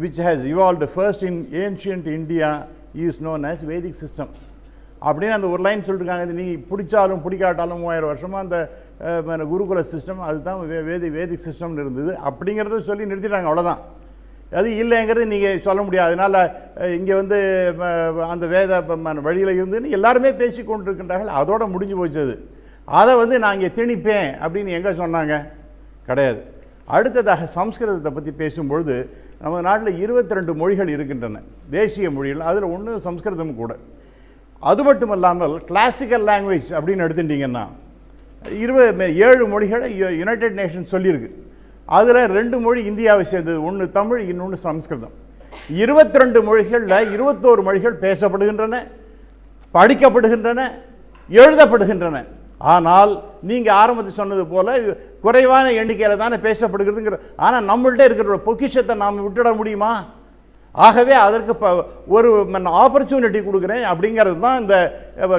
which has evolved first in ancient India is known as Vedic system அப்படின்னு அந்த ஒரு லைன் சொல்லியிருக்காங்க. இது நீங்கள் பிடிச்சாலும் பிடிக்காட்டாலும் 3000 வருஷமாக அந்த குருகுல சிஸ்டம் அதுதான் வேதிக் சிஸ்டம்னு இருந்தது அப்படிங்கிறத சொல்லி நிறுத்திட்டாங்க. அவ்வளோதான். அது இல்லைங்கிறது நீங்கள் சொல்ல முடியாது. அதனால் இங்கே வந்து அந்த வேத வழியில் இருந்துன்னு எல்லாருமே பேசி கொண்டிருக்கின்றார்கள். அதோட முடிஞ்சு போச்சது. அதை வந்து நான் இங்கே திணிப்பேன் அப்படின்னு எங்கே சொன்னாங்க? கிடையாது. அடுத்ததாக சம்ஸ்கிருதத்தை பற்றி பேசும்பொழுது நம்ம நாட்டில் 22 மொழிகள் இருக்கின்றன, தேசிய மொழிகள். அதில் ஒன்று சம்ஸ்கிருதம் கூட. அது மட்டும் இல்லாமல் கிளாசிக்கல் லாங்குவேஜ் அப்படின்னு எடுத்துட்டிங்கன்னா 7 மொழிகளை யுனைடெட் நேஷன்ஸ் சொல்லியிருக்கு. அதில் 2 மொழி இந்தியாவை சேர்ந்தது. ஒன்று தமிழ், இன்னொன்று சம்ஸ்கிருதம். 22 மொழிகளில் 21 மொழிகள் பேசப்படுகின்றன, படிக்கப்படுகின்றன, எழுதப்படுகின்றன. ஆனால் நீங்கள் ஆரம்பத்தில் சொன்னது போல் குறைவான எண்ணிக்கையில் தானே பேசப்படுகிறதுங்கிற. ஆனால் நம்மள்கிட்ட இருக்கிற பொக்கிஷத்தை நாம் விட்டுட முடியுமா? ஆகவே அதற்கு ஒரு ஆப்பர்ச்சுனிட்டி கொடுக்குறேன் அப்படிங்கிறது தான் இந்த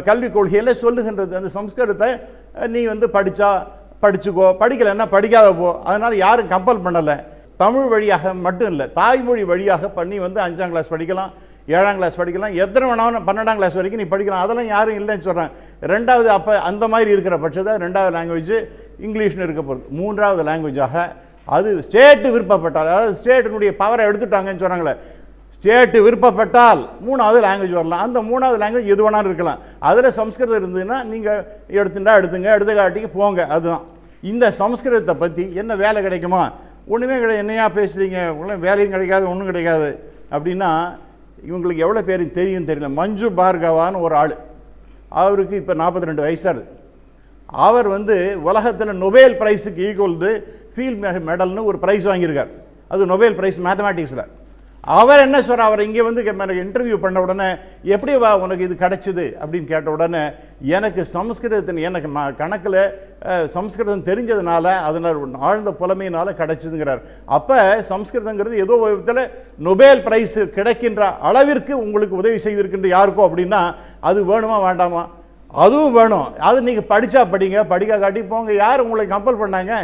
கல்விக் கொள்கையில் சொல்லுகின்றது. அந்த சம்ஸ்கிருதத்தை நீ வந்து படிச்சுக்கோ, படிக்கலைன்னா படிக்காத போ. அதனால் யாரும் கம்பல் பண்ணலை. தமிழ் வழியாக மட்டும் இல்லை, தாய்மொழி வழியாக பண்ணி வந்து 5ஆம் கிளாஸ் படிக்கலாம், 7ஆம் கிளாஸ் படிக்கலாம், எத்தனை வேணாலும் 12ஆம் கிளாஸ் வரைக்கும் நீ படிக்கலாம். அதெல்லாம் யாரும் இல்லைன்னு சொல்கிறேன். 2வது அப்போ அந்த மாதிரி இருக்கிற பட்சத்தில் 2வது லாங்குவேஜ் இங்கிலீஷ்னு இருக்க போகிறது. 3வது லாங்குவேஜாக அது ஸ்டேட்டு விருப்பப்பட்டால், அதாவது ஸ்டேட்டினுடைய பவரை எடுத்துட்டாங்கன்னு சொன்னாங்களே, ஸ்டேட்டு விருப்பப்பட்டால் 3வது லாங்குவேஜ் வரலாம். அந்த 3வது லாங்குவேஜ் எது வேணாலும் இருக்கலாம். அதில் சம்ஸ்கிருதம் இருந்ததுன்னா நீங்கள் எடுத்துங்க, எடுத்துக்காட்டிக்கு போங்க. அதுதான். இந்த சம்ஸ்கிருதத்தை பற்றி என்ன வேலை கிடைக்குமா? ஒன்றுமே கிடையாது. என்னையா பேசுகிறீங்க, ஒன்றும் வேலையும் கிடைக்காது, ஒன்றும் கிடைக்காது அப்படின்னா இவங்களுக்கு எவ்வளோ பேர் தெரியும் தெரியல. மஞ்சு பார்கவான்னு ஒரு ஆள், அவருக்கு இப்போ 42 வயசாகுது. அவர் வந்து உலகத்தில் நொபேல் ப்ரைஸுக்கு ஈக்குவல் ஃபீல்ட் மெடல்னு ஒரு ப்ரைஸ் வாங்கியிருக்கார். அது நொபேல் ப்ரைஸ் மேத்தமேட்டிக்ஸில். அவர் என்ன சொல்கிறார், அவர் இங்கே வந்து எனக்கு இன்டர்வியூ பண்ண உடனே எப்படி உனக்கு இது கிடச்சிது அப்படின்னு கேட்ட உடனே எனக்கு சமஸ்கிருதத்தின் எனக்கு கணக்கில் சமஸ்கிருதம் தெரிஞ்சதுனால அதனால் ஆழ்ந்த புலமையினால் கிடச்சிதுங்கிறார். அப்போ சமஸ்கிருதங்கிறது ஏதோ ஒரு விதத்தில் நொபேல் பிரைஸ் கிடைக்கின்ற அளவிற்கு உங்களுக்கு உதவி செய்திருக்கின்ற யாருக்கோ அப்படின்னா அது வேணுமா வேண்டாமா? அதுவும் வேணும். அது நீங்கள் படித்தா படிங்க, படிக்க காட்டி போங்க. யார் உங்களை கம்பல் பண்ணாங்க?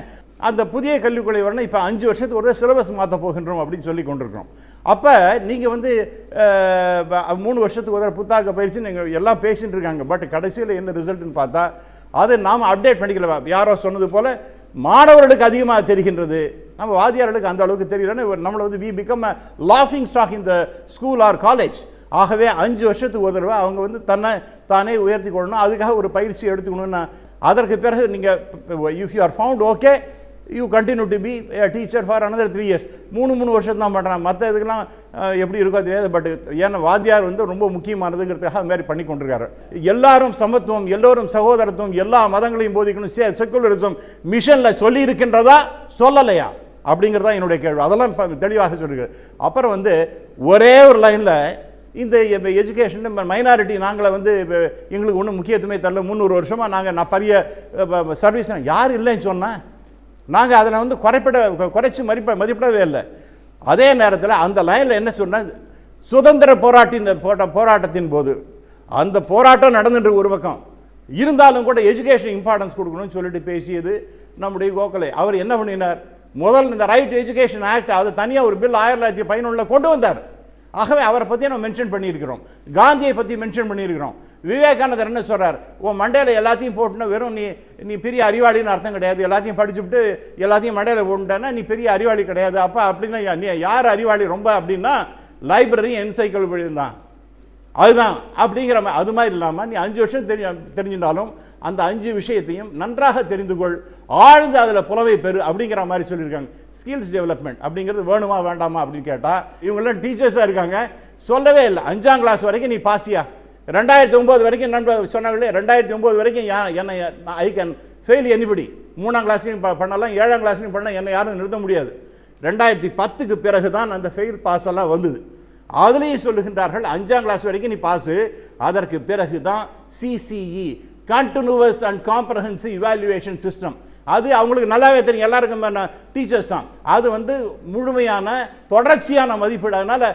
அந்த புதிய கல்விக் கொள்கை வரணும். இப்போ 5 வருஷத்துக்கு ஒரு சிலபஸ் மாற்ற போகின்றோம் அப்படின்னு சொல்லி கொண்டிருக்கிறோம். அப்போ நீங்கள் வந்து 3 வருஷத்துக்கு ஒரு புத்தாக்க பயிற்சி நீங்கள் எல்லாம் பேசிகிட்டு இருக்காங்க. பட் கடைசியில் என்ன ரிசல்ட்னு பார்த்தா அதை நாம் அப்டேட் பண்ணிக்கல. யாரோ சொன்னது போல் மாணவர்களுக்கு அதிகமாக தெரிகின்றது, நம்ம வாத்தியார்களுக்கு அந்த அளவுக்கு தெரியலன்னு நம்மளை வந்து வி பிகம் அ லாஃபிங் ஸ்டாக் இந்த ஸ்கூல் ஆர் காலேஜ். ஆகவே 5 வருஷத்துக்கு ஒரு தடவை அவங்க வந்து தானே உயர்த்தி கொள்ளணும். அதுக்காக ஒரு பயிற்சி எடுத்துக்கணும்னா அதற்கு பிறகு நீங்கள் if you are found okay you continue to be teacher for another 3 years. 3 வருஷம் தான் பண்ணுறாங்க. மற்ற இதுக்கெல்லாம் எப்படி இருக்கோ தெரியாது. பட் ஏன்னா வாத்தியார் வந்து ரொம்ப முக்கியமானதுங்கிறதுக்காக அது மாதிரி பண்ணி கொண்டிருக்காரு. எல்லாரும் சமத்துவம், எல்லோரும் சகோதரத்துவம், எல்லா மதங்களையும் போதிக்கணும் செக்குலரிசம் மிஷனில் சொல்லி இருக்கின்றதா சொல்லலையா அப்படிங்கிறதா என்னுடைய கேள்வி. அதெல்லாம் தெளிவாக சொல்லியிருக்காரு. அப்புறம் வந்து ஒரே ஒரு லைனில் இந்த எஜுகேஷன் மைனாரிட்டி நாங்களை வந்து எங்களுக்கு ஒன்றும் முக்கியத்துவமே தரல, 300 வருஷமாக நான் பெரிய சர்வீஸ் யார் இல்லைன்னு சொன்னேன். நாங்கள் அதில் வந்து குறைச்சி மதிப்பிடவே இல்லை. அதே நேரத்தில் அந்த லைனில் என்ன சொன்னால் சுதந்திர போராட்டத்தின் போது அந்த போராட்டம் நடந்துட்டு ஒரு பக்கம் இருந்தாலும் கூட எஜுகேஷன் இம்பார்ட்டன்ஸ் கொடுக்கணும்னு சொல்லிட்டு பேசியது நம்முடைய கோகலே. அவர் என்ன பண்ணினார், முதல் இந்த ரைட் எஜுகேஷன் ஆக்ட் அது தனியாக ஒரு பில் 1911 கொண்டு வந்தார். ஆகவே அவரை பற்றி நம்ம மென்ஷன் பண்ணியிருக்கிறோம், காந்தியை பற்றி மென்ஷன் பண்ணியிருக்கிறோம். விவேகானந்தர் என்ன சொல்கிறார், உன் மண்டையில் எல்லாத்தையும் போட்டுனா வெறும் நீ பெரிய அறிவாளின்னு அர்த்தம் கிடையாது. எல்லாத்தையும் படிச்சுவிட்டு எல்லாத்தையும் மண்டையில் போட்டுட்டேன்னா நீ பெரிய அறிவாளி கிடையாது. அப்போ அப்படின்னா நீ யார் அறிவாளி ரொம்ப அப்படின்னா லைப்ரரி என்சைக்ளோபீடியா தான் அதுதான் அப்படிங்கிற அது மாதிரி இல்லாமல் நீ 5 வருஷம் தெரிஞ்சிருந்தாலும் அந்த 5 விஷயத்தையும் நன்றாக தெரிந்து கொள், ஆழ்ந்து அதில் புலவை பெறு அப்படிங்கிற மாதிரி சொல்லியிருக்காங்க. ஸ்கில்ஸ் டெவலப்மெண்ட் அப்படிங்கிறது வேணுமா வேண்டாமா அப்படின்னு கேட்டால் இவங்கெல்லாம் டீச்சர்ஸாக இருக்காங்க, சொல்லவே இல்லை. 5ஆம் கிளாஸ் வரைக்கும் நீ பாசியா, 2009 வரைக்கும் நண்பர் சொன்னாங்களே 2009 வரைக்கும் என்னை ஐ கேன் ஃபெயில் எனிபடி. 3ஆம் கிளாஸ்லையும் பண்ணலாம், 7ஆம் கிளாஸ்லையும் பண்ணலாம், என்னை யாரும் நிறுத்த முடியாது. 2010க்கு பிறகு தான் அந்த ஃபெயில் பாஸ் எல்லாம் வந்தது. அதுலேயும் சொல்லுகின்றார்கள் 5ஆம் கிளாஸ் வரைக்கும் நீ பாஸு, அதற்கு பிறகு தான் CCE continuous and comprehensive evaluation system. அது அவங்களுக்கு நல்லாவே தெரியும், எல்லாருக்கும் டீச்சர்ஸ் தான். அது வந்து முழுமையான தொடர்ச்சியான மதிப்பீடு. அதனால்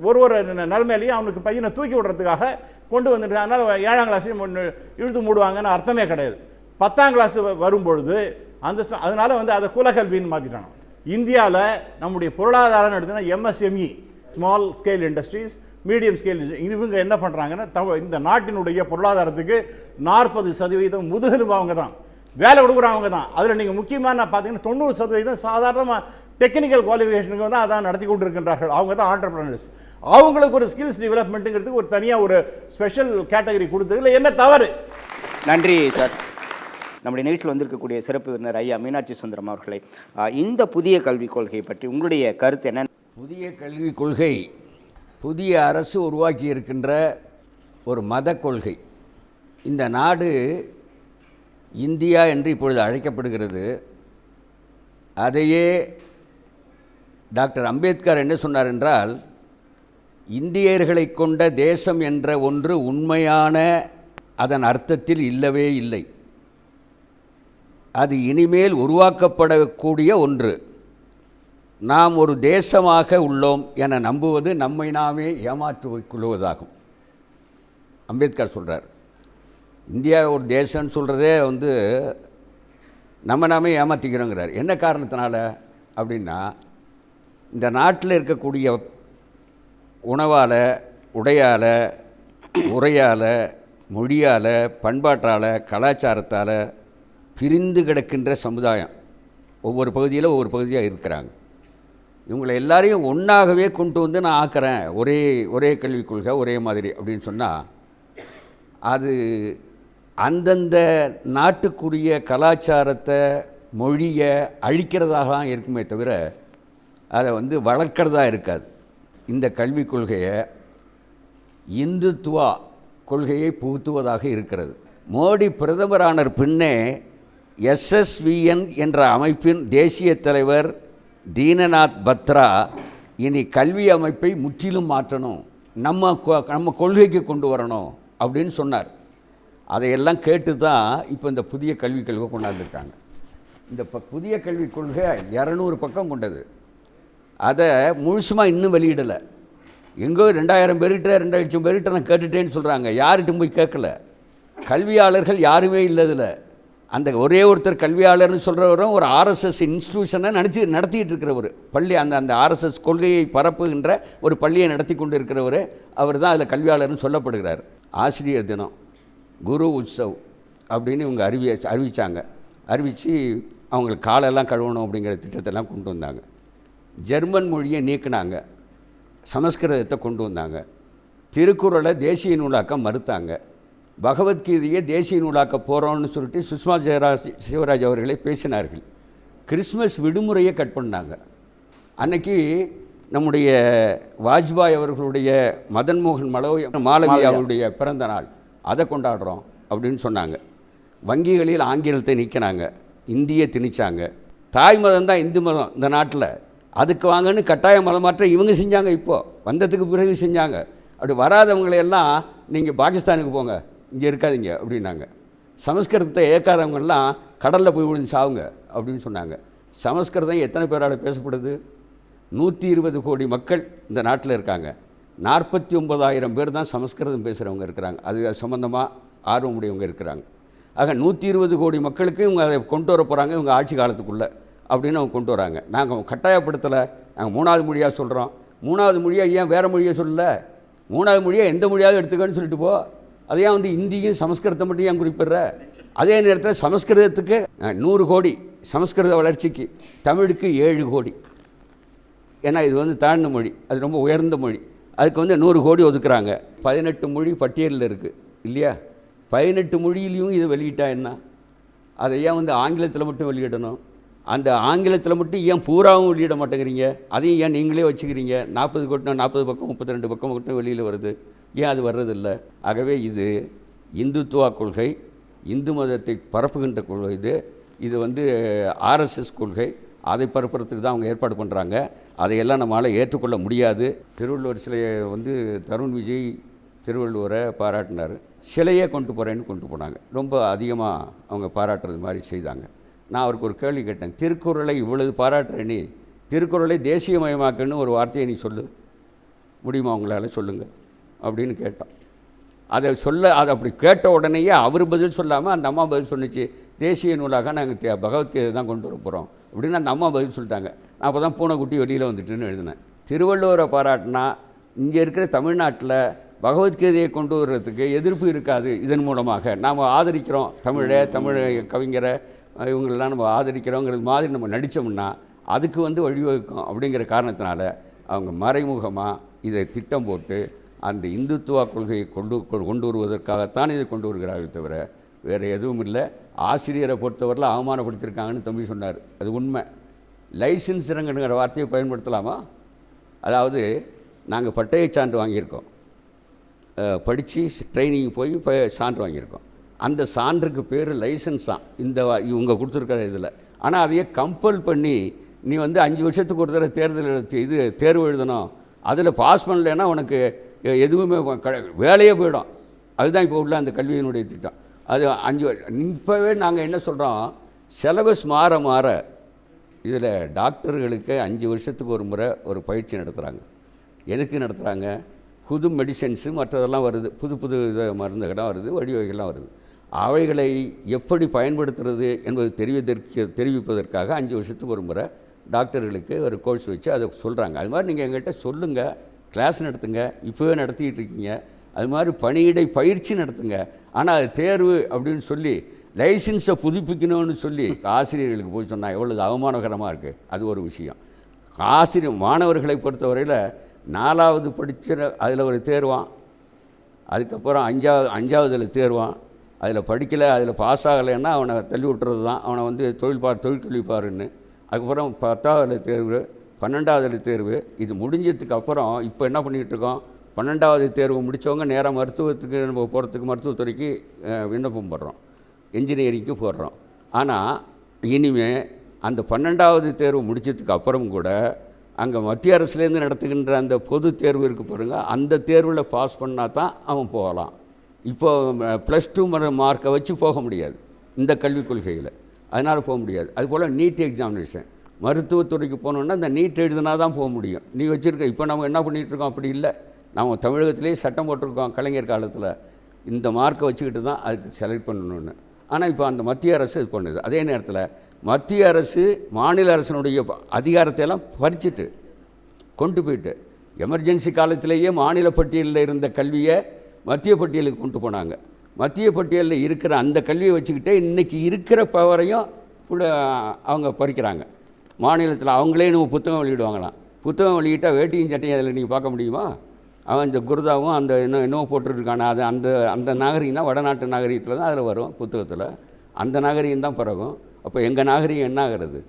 ஒரு நிலைமையிலையும் அவனுக்கு பையனை தூக்கி விடுறதுக்காக கொண்டு வந்துட்டு அதனால் 7ஆம் கிளாஸையும் இழுத்து மூடுவாங்கன்னு அர்த்தமே கிடையாது. 10ஆம் கிளாஸ் வரும்பொழுது அதனால் வந்து அதை குலக்கல்வின்னு மாற்றிட்டாங்க. இந்தியாவில் நம்முடைய பொருளாதாரம் எடுத்துனா MSME small scale industries, medium scale இவங்க என்ன பண்ணுறாங்கன்னா இந்த நாட்டினுடைய பொருளாதாரத்துக்கு 40% முதுகெலும்பு அவங்க தான், வேலை கொடுக்குறவங்க தான். அதில் நீங்கள் முக்கியமாக பார்த்தீங்கன்னா 90% சாதாரணமாக டெக்னிக்கல் குவாலிஃபிகேஷனுக்கு தான் அதான் நடத்தி கொண்டு இருக்கின்றார்கள். அவங்க தான் ஆண்டர்பிரனர்ஸ். அவங்களுக்கு ஒரு ஸ்கில்ஸ் டெவலப்மெண்ட்டுங்கிறதுக்கு ஒரு தனியாக ஒரு ஸ்பெஷல் கேட்டகரி கொடுத்ததுல என்ன தவறு? நன்றி சார். நம்முடைய நிகழ்ச்சியில் வந்திருக்கக்கூடிய சிறப்பு விருந்தினர் ஐயா மீனாட்சி சுந்தரம் அவர்களை, இந்த புதிய கல்விக் கொள்கை பற்றி உங்களுடைய கருத்து என்ன? புதிய கல்விக் கொள்கை புதிய அரசு உருவாக்கி இருக்கின்ற ஒரு மத கொள்கை. இந்த நாடு இந்தியா என்று இப்பொழுது அழைக்கப்படுகிறது. அதையே டாக்டர் அம்பேத்கர் என்ன சொன்னார் என்றால், இந்தியர்களை கொண்ட தேசம் என்ற ஒன்று உண்மையான அதன் அர்த்தத்தில் இல்லவே இல்லை, அது இனிமேல் உருவாக்கப்படக்கூடிய ஒன்று. நாம் ஒரு தேசமாக உள்ளோம் என நம்புவது நம்மை நாமே ஏமாற்றிக் கொள்வதாகும். அம்பேத்கர் சொல்கிறார், இந்தியா ஒரு தேசம்னு சொல்கிறதே வந்து நம்ம நாமே ஏமாற்றிக்கிறோங்கிறார். என்ன காரணத்தினால அப்படின்னா, இந்த நாட்டில் இருக்கக்கூடிய உணவால், உடையால், உரையால், மொழியால், பண்பாட்டால், கலாச்சாரத்தால் பிரிந்து கிடக்கின்ற சமுதாயம். ஒவ்வொரு பகுதியில் ஒவ்வொரு பகுதியாக இருக்கிறாங்க. இவங்களை எல்லாரையும் ஒன்றாகவே கொண்டு வந்து நான் ஆக்கிறேன், ஒரே கல்விக் கொள்கை ஒரே மாதிரி அப்படின்னு சொன்னால் அது அந்தந்த நாட்டுக்குரிய கலாச்சாரத்தை, மொழியை அழிக்கிறதாக தான் இருக்குமே தவிர அதை வந்து வளர்க்கிறதா இருக்காது. இந்த கல்விக் கொள்கையை இந்துத்துவா கொள்கையை புகுத்துவதாக இருக்கிறது. மோடி பிரதமரான பின்னே SSVN என்ற அமைப்பின் தேசிய தலைவர் தீனநாத் பத்ரா இனி கல்வி அமைப்பை முற்றிலும் மாற்றணும், நம்ம கொள்கைக்கு கொண்டு வரணும் அப்படின்னு சொன்னார். அதையெல்லாம் கேட்டு தான் இப்போ இந்த புதிய கல்விக் கொள்கை கொண்டாந்துருக்காங்க. இந்த புதிய கல்விக் கொள்கை 200 பக்கம் கொண்டது. அதை முழுசுமாக இன்னும் வெளியிடலை. எங்கோ 2000 பேர்கிட்ட 2,00,000 பேர்கிட்ட நான் கேட்டுட்டேன்னு சொல்கிறாங்க. யார்கிட்டும் போய் கேட்கல. கல்வியாளர்கள் யாருமே இல்லை இதில். அந்த ஒரே ஒருத்தர் கல்வியாளர்னு சொல்கிறவரும் ஒரு ஆர்எஸ்எஸ் இன்ஸ்டியூஷனை நடத்திட்டு இருக்கிறவர், பள்ளி அந்த ஆர்எஸ்எஸ் கொள்கையை பரப்புகின்ற ஒரு பள்ளியை நடத்தி கொண்டு இருக்கிறவர், அவர் தான் அதில் கல்வியாளர்னு சொல்லப்படுகிறார். ஆசிரியர் தினம், குரு உற்சவ் அப்படின்னு இவங்க அறிவித்தாங்க. அறிவித்து அவங்களுக்கு காலெல்லாம் கழுவணும் அப்படிங்கிற திட்டத்தெல்லாம் கொண்டு வந்தாங்க. ஜெர்மன் மொழியை நீக்கினாங்க, சமஸ்கிருதத்தை கொண்டு வந்தாங்க. திருக்குறளை தேசிய நூலாக்க மறுத்தாங்க. பகவத்கீதையை தேசிய நூலாக்க போகிறோம்னு சொல்லிட்டு சுஷ்மா சிவராஜ் அவர்களே பேசினார்கள். கிறிஸ்மஸ் விடுமுறையை கட் பண்ணாங்க. அன்னைக்கு நம்முடைய வாஜ்பாய் அவர்களுடைய மதன் மோகன் மாளவியா அவருடைய பிறந்த நாள், அதை கொண்டாடுறோம் அப்படின்னு சொன்னாங்க. வங்கிகளில் ஆங்கிலத்தை நீக்கினாங்க, இந்தியை திணிச்சாங்க. தாய் மதம் தான் இந்து மதம் இந்த நாட்டில், அதுக்கு வாங்கன்னு கட்டாய மதமாற்றம் இவங்க செஞ்சாங்க. இப்போது வந்ததுக்கு பிறகு செஞ்சாங்க. அப்படி வராதவங்களையெல்லாம் நீங்கள் பாகிஸ்தானுக்கு போங்க, இங்கே இருக்காதீங்க அப்படின்னாங்க. சமஸ்கிருதத்தை ஏற்காதவங்கெல்லாம் கடலில் போய் விழுந்து சாவுங்க அப்படின்னு சொன்னாங்க. சமஸ்கிருதம் எத்தனை பேரால் பேசப்படுது? 120 கோடி மக்கள் இந்த நாட்டில் இருக்காங்க. 49,000 பேர் தான் சமஸ்கிருதம் பேசுகிறவங்க இருக்கிறாங்க, அது சம்மந்தமாக ஆர்வமுடையவங்க இருக்கிறாங்க. ஆக 120 கோடி மக்களுக்கு இவங்க அதை கொண்டு வர போகிறாங்க இவங்க ஆட்சி காலத்துக்குள்ளே அப்படின்னு அவங்க கொண்டு வராங்க. நாங்கள் கட்டாயப்படுத்தலை, நாங்கள் 3வது மொழியாக சொல்கிறோம். 3வது மொழியாக ஏன் வேறு மொழியை சொல்லலை? 3வது மொழியாக எந்த மொழியாவது எடுத்துக்கன்னு சொல்லிட்டு போ. அதையே வந்து இந்தியும் சமஸ்கிருதத்தை மட்டும் ஏன் குறிப்பிடுற? அதே நேரத்தில் சமஸ்கிருதத்துக்கு 100 கோடி, சமஸ்கிருத வளர்ச்சிக்கு, தமிழுக்கு 7 கோடி. ஏன்னா இது வந்து தாழ்ந்த மொழி, அது ரொம்ப உயர்ந்த மொழி, அதுக்கு வந்து 100 கோடி ஒதுக்குறாங்க. 18 மொழி பட்டியலில் இருக்குது இல்லையா? 18 மொழியிலையும் இதை வெளியிட்டா என்ன? அதை ஏன் வந்து ஆங்கிலத்தில் மட்டும் வெளியிடணும்? அந்த ஆங்கிலத்தில் மட்டும் ஏன் பூராவும் வெளியிட மாட்டேங்கிறீங்க? அதையும் ஏன் நீங்களே வச்சுக்கிறீங்க? 40 கோட்டினா 40 பக்கம் 32 பக்கம் மட்டும் வெளியில் வருது, ஏன் அது வர்றதில்லை? ஆகவே இது இந்துத்துவா கொள்கை, இந்து மதத்தை பரப்புகின்ற கொள்கை. இது வந்து ஆர்எஸ்எஸ் கொள்கை. அதை பரப்புறதுக்கு தான் அவங்க ஏற்பாடு பண்ணுறாங்க. அதையெல்லாம் நம்மளால் ஏற்றுக்கொள்ள முடியாது. திருவள்ளுவர் சிலையை வந்து தருண் விஜய் திருவள்ளுவரை பாராட்டினார். சிலையே கொண்டு போனாங்க. ரொம்ப அதிகமாக அவங்க பாராட்டுறது மாதிரி செய்தாங்க. நான் அவருக்கு ஒரு கேள்வி கேட்டேன், திருக்குறளை இவ்வளவு பாராட்டுற நீ திருக்குறளை தேசியமயமாக்குன்னு ஒரு வார்த்தையை நீ சொல்லு முடியுமா, உங்களால் சொல்லுங்கள் அப்படின்னு கேட்டோம். அதை அப்படி கேட்ட உடனேயே அவர் பதில் சொல்லாமல் அந்த அம்மா பதில் சொன்னிச்சு, தேசிய நூலாக நாங்கள் பகவத்கீதை தான் கொண்டு வர போகிறோம் அப்படின்னு அந்த அம்மா பதில் சொல்லிட்டாங்க. நான் அப்போ தான் பூனைக்குட்டி வெளியில் வந்துட்டுன்னு எழுதினேன். திருவள்ளுவரை பாராட்டினா இங்கே இருக்கிற தமிழ்நாட்டில் பகவத்கீதையை கொண்டு வர்றதுக்கு எதிர்ப்பு இருக்காது. இதன் மூலமாக நாம் ஆதரிக்கிறோம், தமிழ் கவிஞரை இவங்களெல்லாம் நம்ம ஆதரிக்கிறோங்கிறது மாதிரி நம்ம நடித்தோம்னா அதுக்கு வந்து வழிவகுக்கும். அப்படிங்கிற காரணத்தினால அவங்க மறைமுகமாக இதை திட்டம் போட்டு அந்த இந்துத்துவா கொள்கையை கொண்டு வருவதற்காகத்தான் இதை கொண்டு வருகிறார்கள் தவிர வேறு எதுவும் இல்லை. ஆசிரியரை பொறுத்தவரையில் அவமானப்படுத்தியிருக்காங்கன்னு தம்பி சொன்னார், அது உண்மை. லைசன்ஸ் இறங்குங்கிற வார்த்தையை பயன்படுத்தலாமா? அதாவது நாங்கள் பட்டய சான்று வாங்கியிருக்கோம், படித்து ட்ரைனிங் போய் சான்று வாங்கியிருக்கோம். அந்த சான்றுக்கு பேர் லைசன்ஸ் தான் இவங்க கொடுத்துருக்கிற இதில். ஆனால் அதையே கம்பல் பண்ணி நீ வந்து 5 வருஷத்துக்கு ஒரு தடவை தேர்வு எழுதணும், அதில் பாஸ் பண்ணலைன்னா உனக்கு எதுவுமே வேலையே போயிடும். அதுதான் இப்போ உள்ள அந்த கல்வியினுடைய திட்டம். அது 5 இப்போவே நாங்கள் என்ன சொல்கிறோம், சிலபஸ் மாற இதில் டாக்டர்களுக்கு 5 வருஷத்துக்கு ஒரு முறை ஒரு பயிற்சி நடத்துகிறாங்க. எதுக்கு நடத்துகிறாங்க? புது மெடிசன்ஸு மற்றதெல்லாம் வருது, புது மருந்துகள்லாம் வருது, வழிவகைகள்லாம் வருது. அவைகளை எப்படி பயன்படுத்துறது என்பது தெரிவிப்பதற்காக 5 வருஷத்துக்கு ஒரு முறை டாக்டர்களுக்கு ஒரு கோர்ஸ் வச்சு அதை சொல்கிறாங்க. அது மாதிரி நீங்கள் எங்கள்கிட்ட சொல்லுங்கள், கிளாஸ் நடத்துங்க, இப்போவே நடத்திக்கிட்டு இருக்கீங்க. அது மாதிரி பணியிடை பயிற்சி நடத்துங்க. ஆனால் அது தேர்வு அப்படின்னு சொல்லி லைசன்ஸை புதுப்பிக்கணும்னு சொல்லி ஆசிரியர்களுக்கு போய் சொன்னால் எவ்வளோ அவமானகரமாக இருக்குது. அது ஒரு விஷயம். மாணவர்களை பொறுத்தவரையில் 4வது படித்த அதில் ஒரு தேர்வான், அதுக்கப்புறம் 5ஆவதில் தேர்வான், அதில் படிக்கலை, அதில் பாஸ் ஆகலைன்னா அவனை தள்ளி விட்டுறது தான், அவனை வந்து தொழில்பாருன்னு. அதுக்கப்புறம் 10ஆவதில் தேர்வு, 12ஆவதில் தேர்வு. இது முடிஞ்சதுக்கு அப்புறம் இப்போ என்ன பண்ணிகிட்டு இருக்கோம், 12ஆவது தேர்வு முடித்தவங்க நேராக மருத்துவத்துக்கு நம்ம போகிறதுக்கு மருத்துவத்துறைக்கு விண்ணப்பம் போடுறோம், இன்ஜினியரிங்க்கு போடுறோம். ஆனால் இனிமேல் அந்த 12ஆவது தேர்வு முடித்ததுக்கு அப்புறம் கூட அங்கே மத்திய அரசுலேருந்து நடத்துகின்ற அந்த பொது தேர்வு இருக்குது பாருங்க, அந்த தேர்வில் பாஸ் பண்ணால் தான் அவன் போகலாம். இப்போ +2 மார்க்கை வச்சு போக முடியாது இந்த கல்விக் கொள்கையில், அதனால் போக முடியாது. அதுபோல் நீட் எக்ஸாமினேஷன், மருத்துவத்துறைக்கு போகணுன்னா அந்த நீட் எழுதினா தான் போக முடியும். நீ வச்சுருக்க இப்போ நம்ம என்ன பண்ணிகிட்ருக்கோம், அப்படி இல்லை. நம்ம தமிழகத்திலேயே சட்டம் போட்டிருக்கோம் கலைஞர் காலத்தில், இந்த மார்க்கை வச்சுக்கிட்டு தான் அதுக்கு செலக்ட் பண்ணணும்னு. ஆனால் இப்போ அந்த மத்திய அரசு இது பண்ணுது. அதே நேரத்தில் மத்திய அரசு மாநில அரசினுடைய அதிகாரத்தை எல்லாம் பறிச்சுட்டு கொண்டு போயிட்டு எமர்ஜென்சி காலத்திலேயே மாநில பட்டியலில் இருந்த கல்வியை மத்திய பட்டியலுக்கு கொண்டு போனாங்க. மத்திய பட்டியலில் இருக்கிற அந்த கல்வியை வச்சுக்கிட்டே இன்றைக்கி இருக்கிற பவரையும் கூட அவங்க பறிக்கிறாங்க. மாநிலத்தில் அவங்களே நம்ம புத்தகம் வெளியிடுவாங்களாம். புத்தகம் வெளியிட்டால் வேட்டியும் சட்டையும் அதில் நீங்கள் பார்க்க முடியுமா? அவன் இந்த குருதாவும் அந்த என்னவோ போட்டுருக்கான அது அந்த அந்த நாகரிகம் தான் வடநாட்டு நாகரிகத்தில் தான் அதில் வரும் புத்தகத்தில். அந்த நாகரிகம் தான் பிறகும். அப்போ எங்கள் நாகரிகம் என்ன ஆகிறது?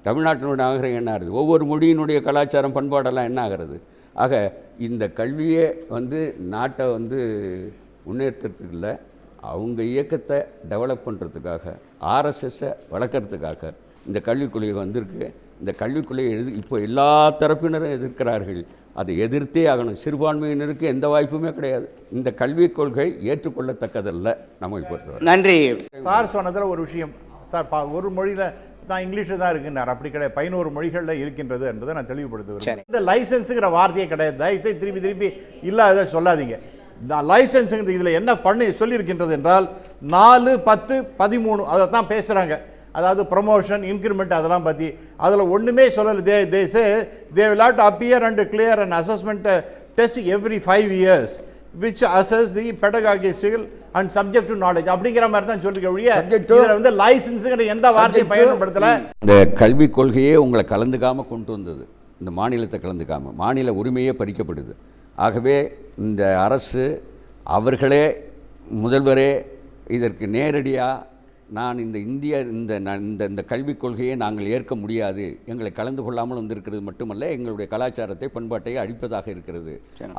தமிழ்நாட்டினுடைய நாகரிகம் என்ன ஆகுது? ஒவ்வொரு மொழியினுடைய கலாச்சாரம் பண்பாடெல்லாம் என்ன ஆகிறது? ஆக இந்த கல்வியே நாட்டை முன்னேற்றத்துக்கு இல்லை, அவங்க இயக்கத்தை டெவலப் பண்ணுறதுக்காக, ஆர்எஸ்எஸ்ஸை வளர்க்குறதுக்காக இந்த கல்விக் கொள்கை வந்திருக்கு. இந்த கல்விக் கொள்கையை இப்போ எல்லா தரப்பினரும் எதிர்க்கிறார்கள். அதை எதிர்த்தே ஆகணும். சிறுபான்மையினருக்கு எந்த வாய்ப்புமே கிடையாது. இந்த கல்விக் கொள்கை ஏற்றுக்கொள்ளத்தக்கதல்ல நம்மை பொறுத்தவரை. நன்றி சார். சொன்னதில் ஒரு விஷயம் சார், ஒரு மொழியில் தான் இங்கிலீஷில் தான் இருக்குன்னார். அப்படி கிடையாது, 11 மொழிகளில் இருக்கின்றது என்பதை நான் தெளிவுபடுத்துவேன். இந்த லைசன்ஸுங்கிற வார்த்தையே கிடையாது. தயவுசெய்து திருப்பி திருப்பி இல்லாத சொல்லாதீங்க. நான் லைசன்ஸுங்கிறது இதில் என்ன பண்ணி சொல்லியிருக்கின்றது என்றால் 4, 10, 13 அதை தான் பேசுகிறாங்க. அதாவது ப்ரமோஷன், இன்க்ரிமெண்ட் அதெல்லாம் பற்றி அதில் ஒன்றுமே சொல்லலை. தே will have to appear and clear an assessment test every 5 years which assess the pedagogical and subject to knowledge அப்படிங்கிற மாதிரி தான் சொல்லிருக்க. இதில் லைசன்ஸுங்கிற எந்த வார்த்தையை பயன்படுத்தலை. இந்த கல்விக் கொள்கையே உங்களை கலந்துக்காமல் கொண்டு வந்தது. இந்த மாநிலத்தை கலந்துக்காமல் மாநில உரிமையே பறிக்கப்படுது. ஆகவே இந்த அரசு அவர்களே முதல்வரே இதற்கு நேரடியாக நான் இந்த இந்த கல்விக் கொள்கையை நாங்கள் ஏற்க முடியாது, எங்களை கலந்து கொள்ளாமல் வந்திருக்கிறது மட்டுமல்ல, எங்களுடைய கலாச்சாரத்தை பண்பாட்டை அழிப்பதாக இருக்கிறது.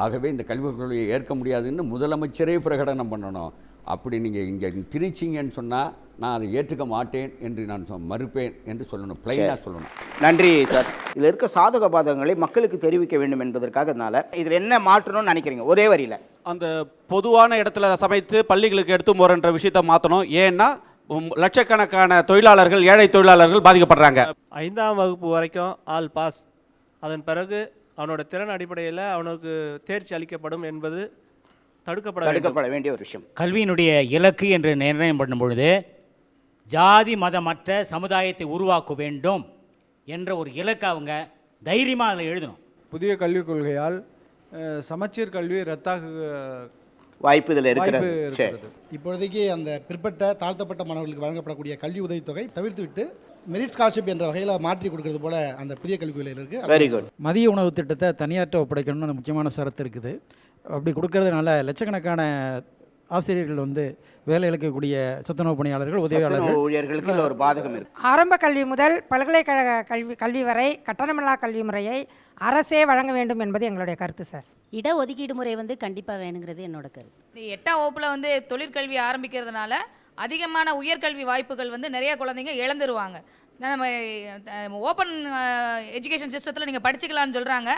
ஆகவே இந்த கல்விக் கொள்கையை ஏற்க முடியாதுன்னு முதலமைச்சரே பிரகடனம் பண்ணணும். அப்படி நீங்கள் இங்கே திணிச்சிங்கன்னு சொன்னால் நான் அதை ஏற்றுக்க மாட்டேன் என்று நான் மறுப்பேன் என்று சொல்லணும், பிளைனாக சொல்லணும். நன்றி சார். இதில் இருக்க சாதக பாதகங்களை மக்களுக்கு தெரிவிக்க வேண்டும் என்பதற்காக இதில் என்ன மாற்றணும்னு நினைக்கிறீங்க? ஒரே வரியில் அந்த பொதுவான இடத்துல சமைத்து பள்ளிகளுக்கு எடுத்து போகிற விஷயத்தை மாற்றணும். ஏன்னா லட்சக்கணக்கான தொழிலாளர்கள், ஏழை தொழிலாளர்கள் பாதிக்கப்படுறாங்க. 5ஆம் வகுப்பு வரைக்கும் ஆல் பாஸ், அதன் பிறகு அவனோட திறன் அடிப்படையில் அவனுக்கு தேர்ச்சி அளிக்கப்படும் என்பது தடுக்கப்பட வேண்டிய ஒரு விஷயம். கல்வியினுடைய இலக்கு என்று நிர்ணயம் பண்ணும் பொழுது ஜாதி மதமற்ற சமுதாயத்தை உருவாக்க வேண்டும் என்ற ஒரு இலக்கை அவங்க தைரியமாக அதில் எழுதணும். புதிய கல்விக் கொள்கையால் சமச்சீர் கல்வி ரத்தாக வாய்ப்பு இதில் இருக்கிறது. இப்பொழுதைக்கு அந்த பிற்பட்ட தாழ்த்தப்பட்ட மாணவர்களுக்கு வழங்கப்படக்கூடிய கல்வி உதவித்தொகை தவிர்த்துவிட்டு மெரிட் ஸ்காலர்ஷிப் என்ற வகையில் மாற்றி கொடுக்கறது போல அந்த புதிய கல்விக் கொள்கையில் இருக்குது. Very good. மதிய உணவு திட்டத்தை தனியார்ட்ட ஒப்படைக்கணும்னு முக்கியமான சரத்து இருக்குது. அப்படி கொடுக்கறதுனால லட்சக்கணக்கான ஆசிரியர்கள் வேலை இழக்கக்கூடிய சத்துணவு பணியாளர்கள், உதவியாளர்கள், ஊழியர்களுக்கு ஒரு பாதகம் இருக்கு. ஆரம்ப கல்வி முதல் பல்கலைக்கழக கல்வி வரை கட்டணமில்லா கல்வி முறையை அரசே வழங்க வேண்டும் என்பது எங்களுடைய கருத்து சார். இடஒதுக்கீடு முறை கண்டிப்பாக வேணுங்கிறது என்னோட கருத்து. 8ஆம் வகுப்பில் தொழிற்கல்வி ஆரம்பிக்கிறதுனால அதிகமான உயர்கல்வி வாய்ப்புகள் நிறைய குழந்தைங்க இழந்துருவாங்க. நம்ம ஓப்பன் எஜுகேஷன் சிஸ்டத்தில் நீங்கள் படிச்சுக்கலான்னு சொல்கிறாங்க.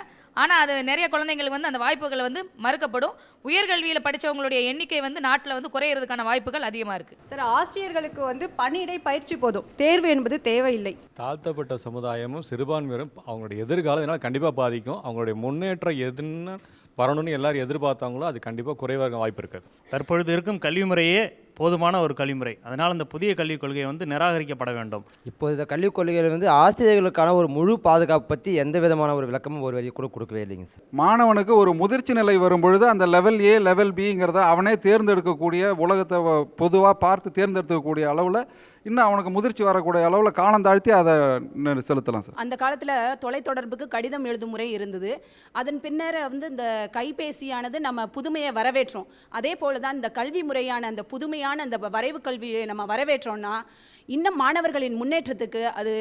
ஆனால் அது நிறைய குழந்தைங்களுக்கு அந்த வாய்ப்புகள் மறுக்கப்படும். உயர்கல்வியில் படித்தவங்களுடைய எண்ணிக்கை நாட்டில் குறையிறதுக்கான வாய்ப்புகள் அதிகமாக இருக்குது. சார், ஆசிரியர்களுக்கு பணியிடை பயிற்சி போதும், தேர்வு என்பது தேவையில்லை. தாழ்த்தப்பட்ட சமுதாயமும் சிறுபான்மையினரும் அவங்களுடைய எதிர்காலம் இதனால் கண்டிப்பாக பாதிக்கும். அவங்களுடைய முன்னேற்றம் எதுன்னு வரணும்னு எல்லாரும் எதிர்பார்த்தாங்களோ அது கண்டிப்பாக குறைவாக வாய்ப்பு இருக்குது. தற்பொழுது இருக்கும் கல்வி முறையே போதுமான ஒரு கல்விமுறை. அதனால் அந்த புதிய கல்விக் கொள்கை நிராகரிக்கப்பட வேண்டும். இப்போ இந்த கல்விக் கொள்கையில் ஆசிரியர்களுக்கான ஒரு முழு பாதுகாப்பு பற்றி எந்த விதமான ஒரு விளக்கமும் ஒரு வரி கூட கொடுக்கவே இல்லைங்க சார். மாணவனுக்கு ஒரு முதிர்ச்சி நிலை வரும்பொழுது அந்த லெவல் ஏ லெவல் பிங்கிறத அவனே தேர்ந்தெடுக்கக்கூடிய, உலகத்தை பொதுவாக பார்த்து தேர்ந்தெடுக்கக்கூடிய அளவில் இன்னும் அவனுக்கு முதிர்ச்சி வரக்கூடிய அளவில் காலம் தாழ்த்தி அதை செலுத்தலாம் சார். அந்த காலத்தில் தொலைத்தொடர்புக்கு கடிதம் எழுதும் முறை இருந்தது. அதன் பின்னர் இந்த கைபேசியானது நம்ம புதுமையை வரவேற்றோம். அதே போல தான் இந்த கல்வி முறையான அந்த புதுமையான அந்த வரைவு கல்வியை நம்ம வரவேற்றோம்னா இன்னும் மாணவர்களின் முன்னேற்றத்துக்கு அது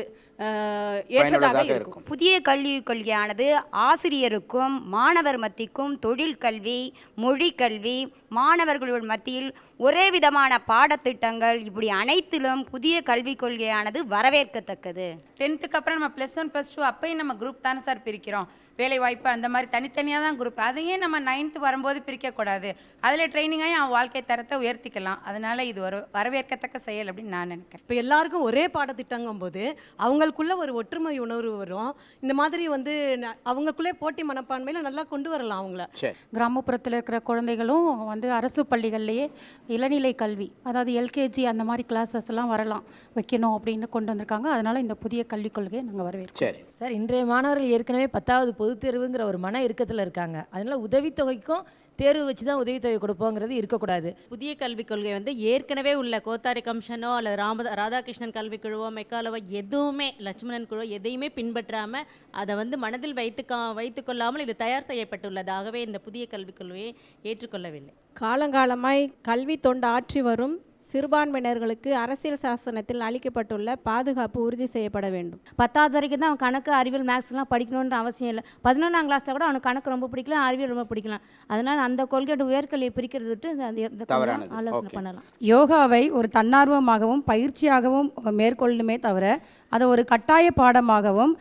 ஏற்றதாக இருக்கும். புதிய கல்விக் கொள்கையானது ஆசிரியருக்கும் மாணவர் மத்திக்கும் தொழில் கல்வி, மொழி கல்வி, மாணவர்கள் மத்தியில் ஒரே விதமான பாடத்திட்டங்கள், இப்படி அனைத்திலும் புதிய கல்விக் கொள்கையானது வரவேற்கத்தக்கது. 10th அப்புறம் நம்ம +1 +2 அப்பயும் நம்ம குரூப் தானே சார் பிரிக்கிறோம். வேலை வாய்ப்பு அந்த மாதிரி தனித்தனியாக தான் குரூப். அதையே நம்ம 9th வரும்போது பிரிக்கக்கூடாது. அதில் ட்ரைனிங்காக அவன் வாழ்க்கை தரத்தை உயர்த்திக்கலாம். அதனால் இது ஒரு வரவேற்கத்தக்க செயல் அப்படின்னு நான் நினைக்கிறேன். இப்போ எல்லாருக்கும் ஒரே பாடத்திட்டங்கும் போது அவங்களுக்குள்ள ஒரு ஒற்றுமை உணர்வு வரும். இந்த மாதிரி வந்து அவங்களுக்குள்ளே போட்டி மனப்பான்மையில் நல்லா கொண்டு வரலாம் அவங்கள. கிராமப்புறத்தில் இருக்கிற குழந்தைகளும் வந்து அரசு பள்ளிகள்லேயே இளநிலை கல்வி, அதாவது எல்கேஜி அந்த மாதிரி கிளாஸஸ் எல்லாம் வரலாம் வைக்கணும் அப்படின்னு கொண்டு வந்திருக்காங்க. அதனால் இந்த புதிய கல்விக் கொள்கையை நாங்கள் வரவேற்கிறோம். சார், இன்றைய மாணவர்கள் ஏற்கனவே 10வது பொதுத் தேர்வுங்கிற ஒரு மன இறுக்கத்தில் இருக்காங்க. அதனால் உதவித்தொகைக்கும் தேர்வு வச்சு தான் உதவித்தொகை கொடுப்போங்கிறது இருக்கக்கூடாது. புதிய கல்விக் கொள்கை வந்து ஏற்கனவே உள்ள கோத்தாரி கமிஷனோ அல்லது ராதாகிருஷ்ணன் கல்விக் குழுவோ மெக்காலவோ எதுவுமே லட்சுமணன் குழுவோ எதையுமே பின்பற்றாமல் அதை வந்து மனதில் வைத்துக்கொள்ளாமல் இது தயார் செய்யப்பட்டுள்ளதாகவே இந்த புதிய கல்விக் கொள்கையை ஏற்றுக்கொள்ளவில்லை. காலங்காலமாய் கல்வி தொண்டு ஆற்றி வரும் சிறுபான்மையினர்களுக்கு அரசியல் சாசனத்தில் அளிக்கப்பட்டுள்ள பாதுகாப்பு உறுதி செய்யப்பட வேண்டும். 10வது வரைக்கும் தான் அவன் கணக்கு, அறிவியல், மேக்ஸ்லாம் படிக்கணுன்ற அவசியம் இல்லை. 11ஆம் கிளாஸில் கூட அவனுக்கு கணக்கு ரொம்ப பிடிக்கலாம், அறிவியல் ரொம்ப பிடிக்கலாம். அதனால் அந்த கொள்கையோட உயர்கல்வியை பிரிக்கிறது விட்டு ஆலோசனை பண்ணலாம். யோகாவை ஒரு தன்னார்வமாகவும் பயிற்சியாகவும் மேற்கொள்ளுமே தவிர அதை ஒரு கட்டாய பாடமாகவும்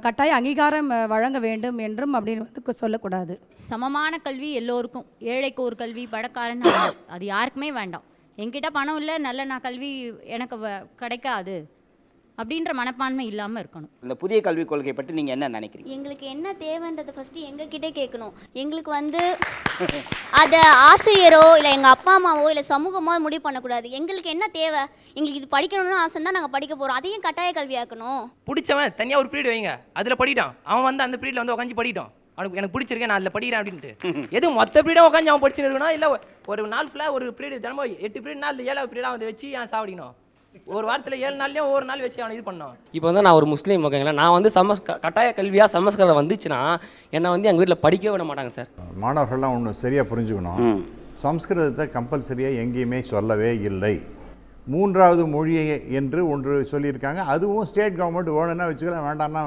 கட்டாய அங்கீகாரம் வழங்க வேண்டும் என்றும் அப்படின்னு வந்து சொல்லக்கூடாது. சமமான கல்வி எல்லோருக்கும், ஏழைக்கு ஒரு கல்வி, பணக்காரன் அது யாருக்குமே வேண்டாம். என்கிட்ட பணம் இல்லை, நல்ல நான் கல்வி எனக்கு கிடைக்காது அப்படின்ற மனப்பான்மை இல்லாமல் இருக்கணும். இந்த புதிய கல்விக் கொள்கை பற்றி நீங்கள் என்ன நினைக்கிறீங்க? எங்களுக்கு என்ன தேவைன்றதை ஃபஸ்ட்டு எங்ககிட்டே கேட்கணும். எங்களுக்கு வந்து அதை ஆசிரியரோ இல்லை எங்கள் அப்பா அம்மாவோ இல்லை சமூகமோ முடிவு பண்ணக்கூடாது. எங்களுக்கு என்ன தேவை, எங்களுக்கு இது படிக்கணும்னு ஆசை தான் நாங்கள் படிக்க போகிறோம். அதையும் கட்டாய கல்வியாக்கணும். பிடிச்சவன் தனியாக ஒரு பீரியட் வைங்க, அதில் படிட்டான், அவன் வந்து அந்த பீரியடில் வந்து உட்காந்து படிட்டான், அவனுக்கு எனக்கு பிடிச்சிருக்கேன், நான் அதில் படிக்கிறேன் அப்படின்ட்டு எதுவும் மொத்த பீரியடாக உட்காந்து அவன் படிச்சுன்னு இருக்கணும். இல்லை ஒரு நாள் ஃபுல்லாக ஒரு பீரியட் தினமும் 8 பீரியட்னா அதில் 7வது பீரியடாக வந்து வச்சு அவன் சாப்பிடணும். ஒரு வாரத்தில் 7 நாள்லையும் ஒவ்வொரு நாள் வச்சு அவனை இது பண்ணோம். இப்போ வந்து நான் ஒரு முஸ்லீம், ஓகேங்களா, நான் வந்து கட்டாய கல்வியாக சமஸ்கிருதம் வந்துச்சுன்னா என்னை வந்து எங்கள் வீட்டில் படிக்கவே விட மாட்டாங்க சார். மாணவர்கள்லாம் ஒன்று சரியாக புரிஞ்சுக்கணும். சம்ஸ்கிருதத்தை கம்பல்சரியாக எங்கேயுமே சொல்லவே இல்லை. 3வது மொழி என்று ஒன்று சொல்லியிருக்காங்க. அதுவும் ஸ்டேட் கவர்மெண்ட் வேணும்னா வச்சுக்கலாம், வேண்டாம்னா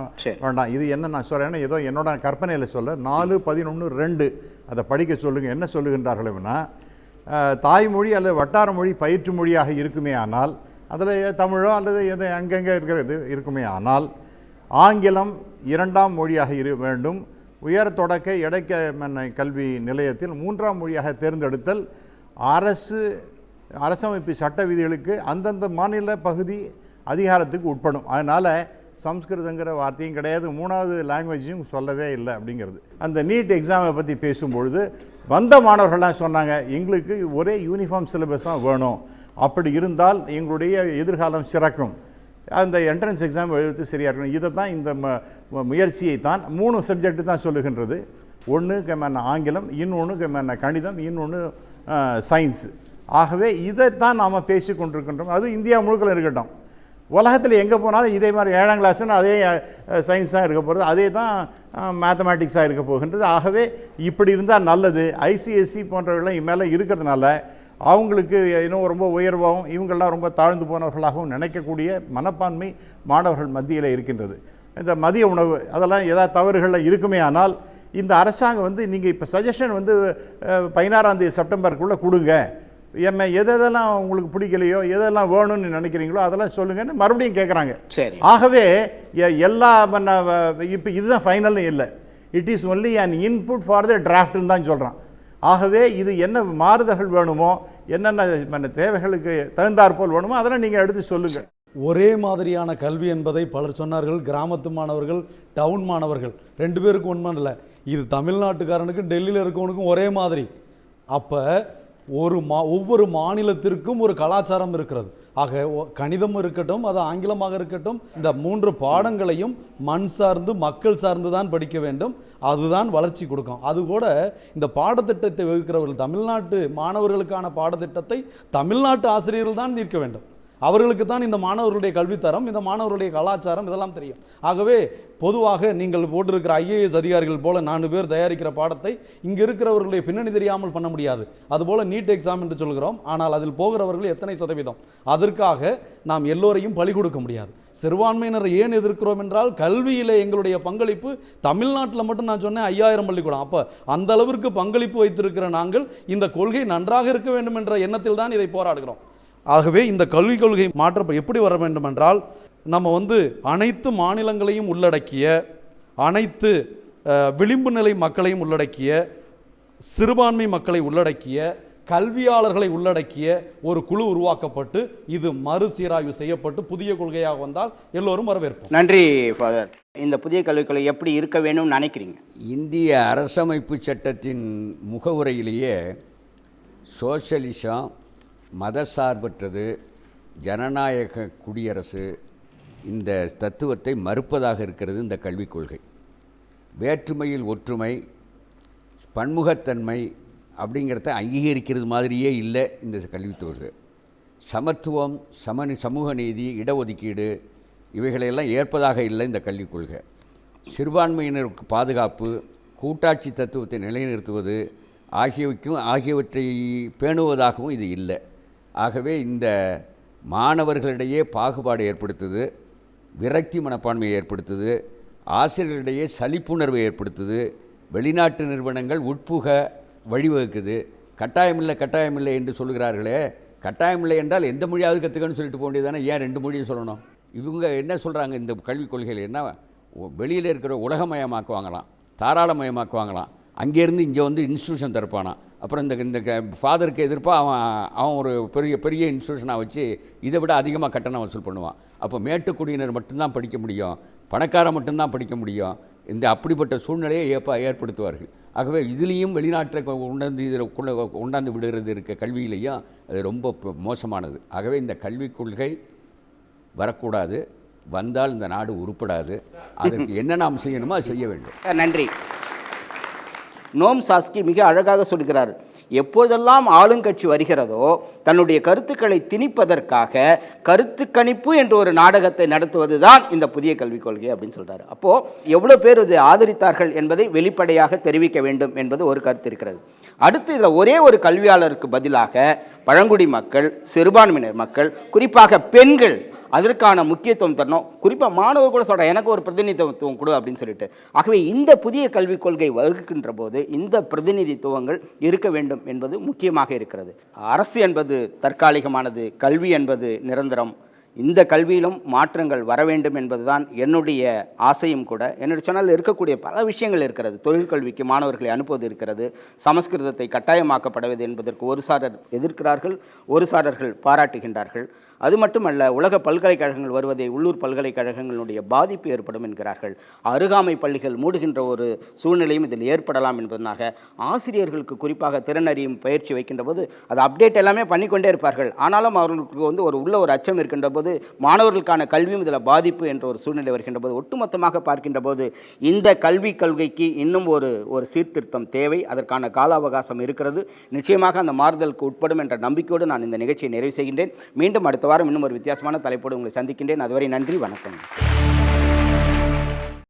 வேண்டாம். இது என்ன நான் சொல்கிறேன்னா ஏதோ என்னோட கற்பனையில் சொல்ல 4-11-2 அதை படிக்க சொல்லுங்கள். என்ன சொல்லுகின்றார்கள் அப்படின்னா, தாய்மொழி அல்லது வட்டார மொழி பயிற்று மொழியாக இருக்குமே ஆனால், அதில் தமிழோ அல்லது எது அங்கங்கே இருக்கிறது இருக்குமே ஆனால், ஆங்கிலம் 2ஆம் மொழியாக வேண்டும். உயர் தொடக்க இடைக்க கல்வி நிலையத்தில் 3ஆம் மொழியாக தேர்ந்தெடுத்தல் அரசமைப்பு சட்ட விதிகளுக்கு அந்தந்த மாநில பகுதி அதிகாரத்துக்கு உட்படும். அதனால் சம்ஸ்கிருதங்கிற வார்த்தையும் கிடையாது, 3வது லாங்குவேஜும் சொல்லவே இல்லை அப்படிங்கிறது. அந்த நீட் எக்ஸாமை பற்றி பேசும்பொழுது வந்த மாணவர்கள்லாம் சொன்னாங்க, எங்களுக்கு ஒரே யூனிஃபார்ம் சிலபஸாக வேணும், அப்படி இருந்தால் எங்களுடைய எதிர்காலம் சிறக்கும், அந்த என்ட்ரன்ஸ் எக்ஸாம் எழுத்து சரியாக இருக்கணும். இதை தான் இந்த முயற்சியை தான் 3 சப்ஜெக்ட் தான் சொல்லுகின்றது. ஒன்று ஆங்கிலம், இன்னொன்று கணிதம், இன்னொன்று சயின்ஸு. ஆகவே இதைத்தான் நாம் பேசி கொண்டிருக்கின்றோம். அது இந்தியா முழுக்க இருக்கட்டும். உலகத்தில் எங்கே போனாலும் இதே மாதிரி 7ஆம் கிளாஸ்னு அதே சயின்ஸாக இருக்க போகிறது, அதே தான் மேத்தமேட்டிக்ஸாக இருக்க போகின்றது. ஆகவே இப்படி இருந்தால் நல்லது. ஐசிஎஸ்சி போன்றவர்கள்லாம் மேலே இருக்கிறதுனால அவங்களுக்கு இன்னும் ரொம்ப உயர்வாகவும் இவங்கள்லாம் ரொம்ப தாழ்ந்து போனவர்களாகவும் நினைக்கக்கூடிய மனப்பான்மை மாணவர்கள் மத்தியில் இருக்கின்றது. இந்த மதிய உணவு அதெல்லாம் ஏதாவது தவறுகளில் இருக்குமே ஆனால் இந்த அரசாங்கம் வந்து நீங்கள் இப்போ சஜஷன் வந்து 16ஆம் தேதி செப்டம்பருக்குள்ளே கொடுங்க, எதெல்லாம் உங்களுக்கு பிடிக்கலையோ எதெல்லாம் வேணும்னு நினைக்கிறீங்களோ அதெல்லாம் சொல்லுங்கன்னு மறுபடியும் கேட்குறாங்க. சரி, ஆகவே எல்லா இப்போ இதுதான் ஃபைனல்னு இல்லை, it is only an input for the டிராஃப்ட்னு தான் சொல்கிறான். ஆகவே இது என்ன மாறுதல்கள் வேணுமோ, என்னென்ன தேவைகளுக்கு தகுந்தாற்போல் வேணுமோ அதெல்லாம் நீங்கள் எடுத்து சொல்லுங்கள். ஒரே மாதிரியான கல்வி என்பதை பலர் சொன்னார்கள். கிராமத்து மாணவர்கள், டவுன் மாணவர்கள் 2 பேருக்கும் உண்மை இல்லை. இது தமிழ்நாட்டுக்காரனுக்கும் டெல்லியில் இருக்கவனுக்கும் ஒரே மாதிரி. அப்போ ஒவ்வொரு மாநிலத்திற்கும் ஒரு கலாச்சாரம் இருக்கிறது. ஆக கணிதம் இருக்கட்டும், அது ஆங்கிலமாக இருக்கட்டும், இந்த 3 பாடங்களையும் மண் சார்ந்து மக்கள் சார்ந்து தான் படிக்க வேண்டும். அதுதான் வளர்ச்சி கொடுக்கும். அதுகூட இந்த பாடத்திட்டத்தை வகுக்கிறவர்கள் தமிழ்நாட்டு மாணவர்களுக்கான பாடத்திட்டத்தை தமிழ்நாட்டு ஆசிரியர்கள் தான் தீர்க்க வேண்டும். அவர்களுக்கு தான் இந்த மாணவர்களுடைய கல்வித்தரம், இந்த மாணவர்களுடைய கலாச்சாரம் இதெல்லாம் தெரியும். ஆகவே பொதுவாக நீங்கள் போட்டிருக்கிற IAS அதிகாரிகள் போல 4 பேர் தயாரிக்கிற பாடத்தை இங்கே இருக்கிறவர்களுடைய பின்னணி தெரியாமல் பண்ண முடியாது. அதுபோல் நீட் எக்ஸாம் என்று சொல்கிறோம், ஆனால் அதில் போகிறவர்கள் எத்தனை சதவீதம்? அதற்காக நாம் எல்லோரையும் பலி கொடுக்க முடியாது. சிறுபான்மையினரை ஏன் எதிர்க்கிறோம் என்றால், கல்வியில் எங்களுடைய பங்களிப்பு தமிழ்நாட்டில் மட்டும் நான் சொன்னேன் 5000 பள்ளிக்கூடம். அப்போ அந்த அளவிற்கு பங்களிப்பு வைத்திருக்கிற நாங்கள் இந்த கொள்கை நன்றாக இருக்க வேண்டும் என்ற எண்ணத்தில் தான் இதை போராடுகிறோம். ஆகவே இந்த கல்விக் கொள்கை மாற்ற எப்படி வர வேண்டும் என்றால், நம்ம அனைத்து மாநிலங்களையும் உள்ளடக்கிய, அனைத்து விளிம்பு நிலை மக்களையும் உள்ளடக்கிய, சிறுபான்மை மக்களை உள்ளடக்கிய, கல்வியாளர்களை உள்ளடக்கிய ஒரு குழு உருவாக்கப்பட்டு இது மறுசீராய்வு செய்யப்பட்டு புதிய கொள்கையாக வந்தால் எல்லோரும் வரவேற்போம். நன்றி ஃபாதர். இந்த புதிய கல்விக் கொள்கை எப்படி இருக்க வேணும்னு நினைக்கிறீங்க? இந்திய அரசமைப்பு சட்டத்தின் முகவுரையிலேயே சோஷலிசம், மதசார்பற்றது, ஜனநாயக குடியரசு இந்த தத்துவத்தை மறுப்பதாக இருக்கிறது இந்த கல்விக் கொள்கை. வேற்றுமையில் ஒற்றுமை, பன்முகத்தன்மை அப்படிங்கிறத அங்கீகரிக்கிறது மாதிரியே இல்லை இந்த கல்விக் கொள்கை. சமத்துவம், சமூக நீதி, இடஒதுக்கீடு இவைகளையெல்லாம் ஏற்பதாக இல்லை இந்த கல்விக் கொள்கை. சிறுபான்மையினருக்கு பாதுகாப்பு, கூட்டாட்சி தத்துவத்தை நிலைநிறுத்துவது ஆகியவற்றை பேணுவதாகவும் இது இல்லை. ஆகவே இந்த மாணவர்களிடையே பாகுபாடு ஏற்படுத்துது, விரக்தி மனப்பான்மையை ஏற்படுத்துது, ஆசிரியர்களிடையே சலிப்புணர்வை ஏற்படுத்துது, வெளிநாட்டு நிறுவனங்கள் உட்புக வழிவகுக்குது. கட்டாயமில்லை என்று சொல்கிறார்களே, கட்டாயமில்லை என்றால் எந்த மொழியாவது கற்றுக்கணும்னு சொல்லிட்டு போக வேண்டியதானே, ஏன் 2 மொழியை சொல்லணும்? இவங்க என்ன சொல்கிறாங்க இந்த கல்விக் கொள்கையில்? என்ன வெளியில் இருக்கிற உலகமயமாக்குவாங்களாம், தாராளமயமாக்குவாங்களாம், அங்கேருந்து இங்கே இன்ஸ்டியூஷன் திறப்பானா. அப்புறம் இந்த ஃபாதருக்கு எதிர்ப்பாக அவன் ஒரு பெரிய இன்ஸ்டியூஷனாக வச்சு இதை விட அதிகமாக கட்டணம் வசூல் பண்ணுவான். அப்போ மேட்டுக்குடியினர் மட்டும்தான் படிக்க முடியும், பணக்காரன் மட்டும்தான் படிக்க முடியும். இந்த அப்படிப்பட்ட சூழ்நிலையை ஏற்படுத்துவார்கள். ஆகவே இதுலேயும் வெளிநாட்டில் கொண்டாந்து விடுகிறது இருக்க கல்வியிலையும் அது ரொம்ப மோசமானது. ஆகவே இந்த கல்விக் கொள்கை வரக்கூடாது, வந்தால் இந்த நாடு உருப்படாது. அதற்கு என்ன நாம் செய்யணுமோ அதை செய்ய வேண்டும். நன்றி. நோம் சாஸ்கி மிக அழகாக சொல்கிறார், எப்போதெல்லாம் ஆளுங்கட்சி வருகிறதோ தன்னுடைய கருத்துக்களை திணிப்பதற்காக கருத்து கணிப்பு என்ற ஒரு நாடகத்தை நடத்துவது தான் இந்த புதிய கல்விக் கொள்கை அப்படின்னு சொல்கிறார். அப்போது எவ்வளோ பேர் இதை ஆதரித்தார்கள் என்பதை வெளிப்படையாக தெரிவிக்க வேண்டும் என்பது ஒரு கருத்து இருக்கிறது. அடுத்து இதில் ஒரே ஒரு கல்வியாளருக்கு பதிலாக பழங்குடி மக்கள், சிறுபான்மையினர் மக்கள், குறிப்பாக பெண்கள் அதற்கான முக்கியத்துவம் தரணும். குறிப்பாக மாணவர் கூட சொல்கிறேன், எனக்கு ஒரு பிரதிநிதித்துவம் கொடு அப்படின்னு சொல்லிட்டு. ஆகவே இந்த புதிய கல்விக் கொள்கை வகுக்கின்ற போது இந்த பிரதிநிதித்துவங்கள் இருக்க வேண்டும் என்பது முக்கியமாக இருக்கிறது. அரசு என்பது தற்காலிகமானது, கல்வி என்பது நிரந்தரம். இந்த கல்வியிலும் மாற்றங்கள் வர வேண்டும் என்பதுதான் என்னுடைய ஆசையும் கூட. என்னுடைய சேனலில் இருக்கக்கூடிய பல விஷயங்கள் இருக்கிறது. தொழிற்கல்விக்கு மாணவர்களை அனுப்புவது இருக்கிறது, சமஸ்கிருதத்தை கட்டாயமாக்கப்படவது என்பதற்கு ஒரு சாரர் எதிர்க்கிறார்கள், ஒரு சாரர்கள் பாராட்டுகின்றார்கள். அது மட்டுமல்ல, உலக பல்கலைக்கழகங்கள் வருவதை உள்ளூர் பல்கலைக்கழகங்களுடைய பாதிப்பு ஏற்படும் என்கிறார்கள். அருகாமை பள்ளிகள் மூடுகின்ற ஒரு சூழ்நிலையும் இதில் ஏற்படலாம் என்பதனாக ஆசிரியர்களுக்கு குறிப்பாக திறனறியும் பயிற்சி வைக்கின்ற போது அது அப்டேட் எல்லாமே பண்ணிக்கொண்டே இருப்பார்கள். ஆனாலும் அவர்களுக்கு ஒரு அச்சம் இருக்கின்ற போது மாணவர்களுக்கான கல்வியும் இதில் பாதிப்பு என்ற ஒரு சூழ்நிலை வருகின்ற போது ஒட்டுமொத்தமாக பார்க்கின்ற போது இந்த கல்விக் கொள்கைக்கு இன்னும் ஒரு சீர்திருத்தம் தேவை. அதற்கான கால அவகாசம் இருக்கிறது. நிச்சயமாக அந்த மாறுதலுக்கு உட்படும் என்ற நம்பிக்கையோடு நான் இந்த நிகழ்ச்சியை நிறைவு செய்கின்றேன். மீண்டும் அடுத்த வாரம் இன்னும் ஒரு வித்தியாசமான தலைப்போடு உங்களை சந்திக்கின்றேன். அதுவரை நன்றி, வணக்கம்.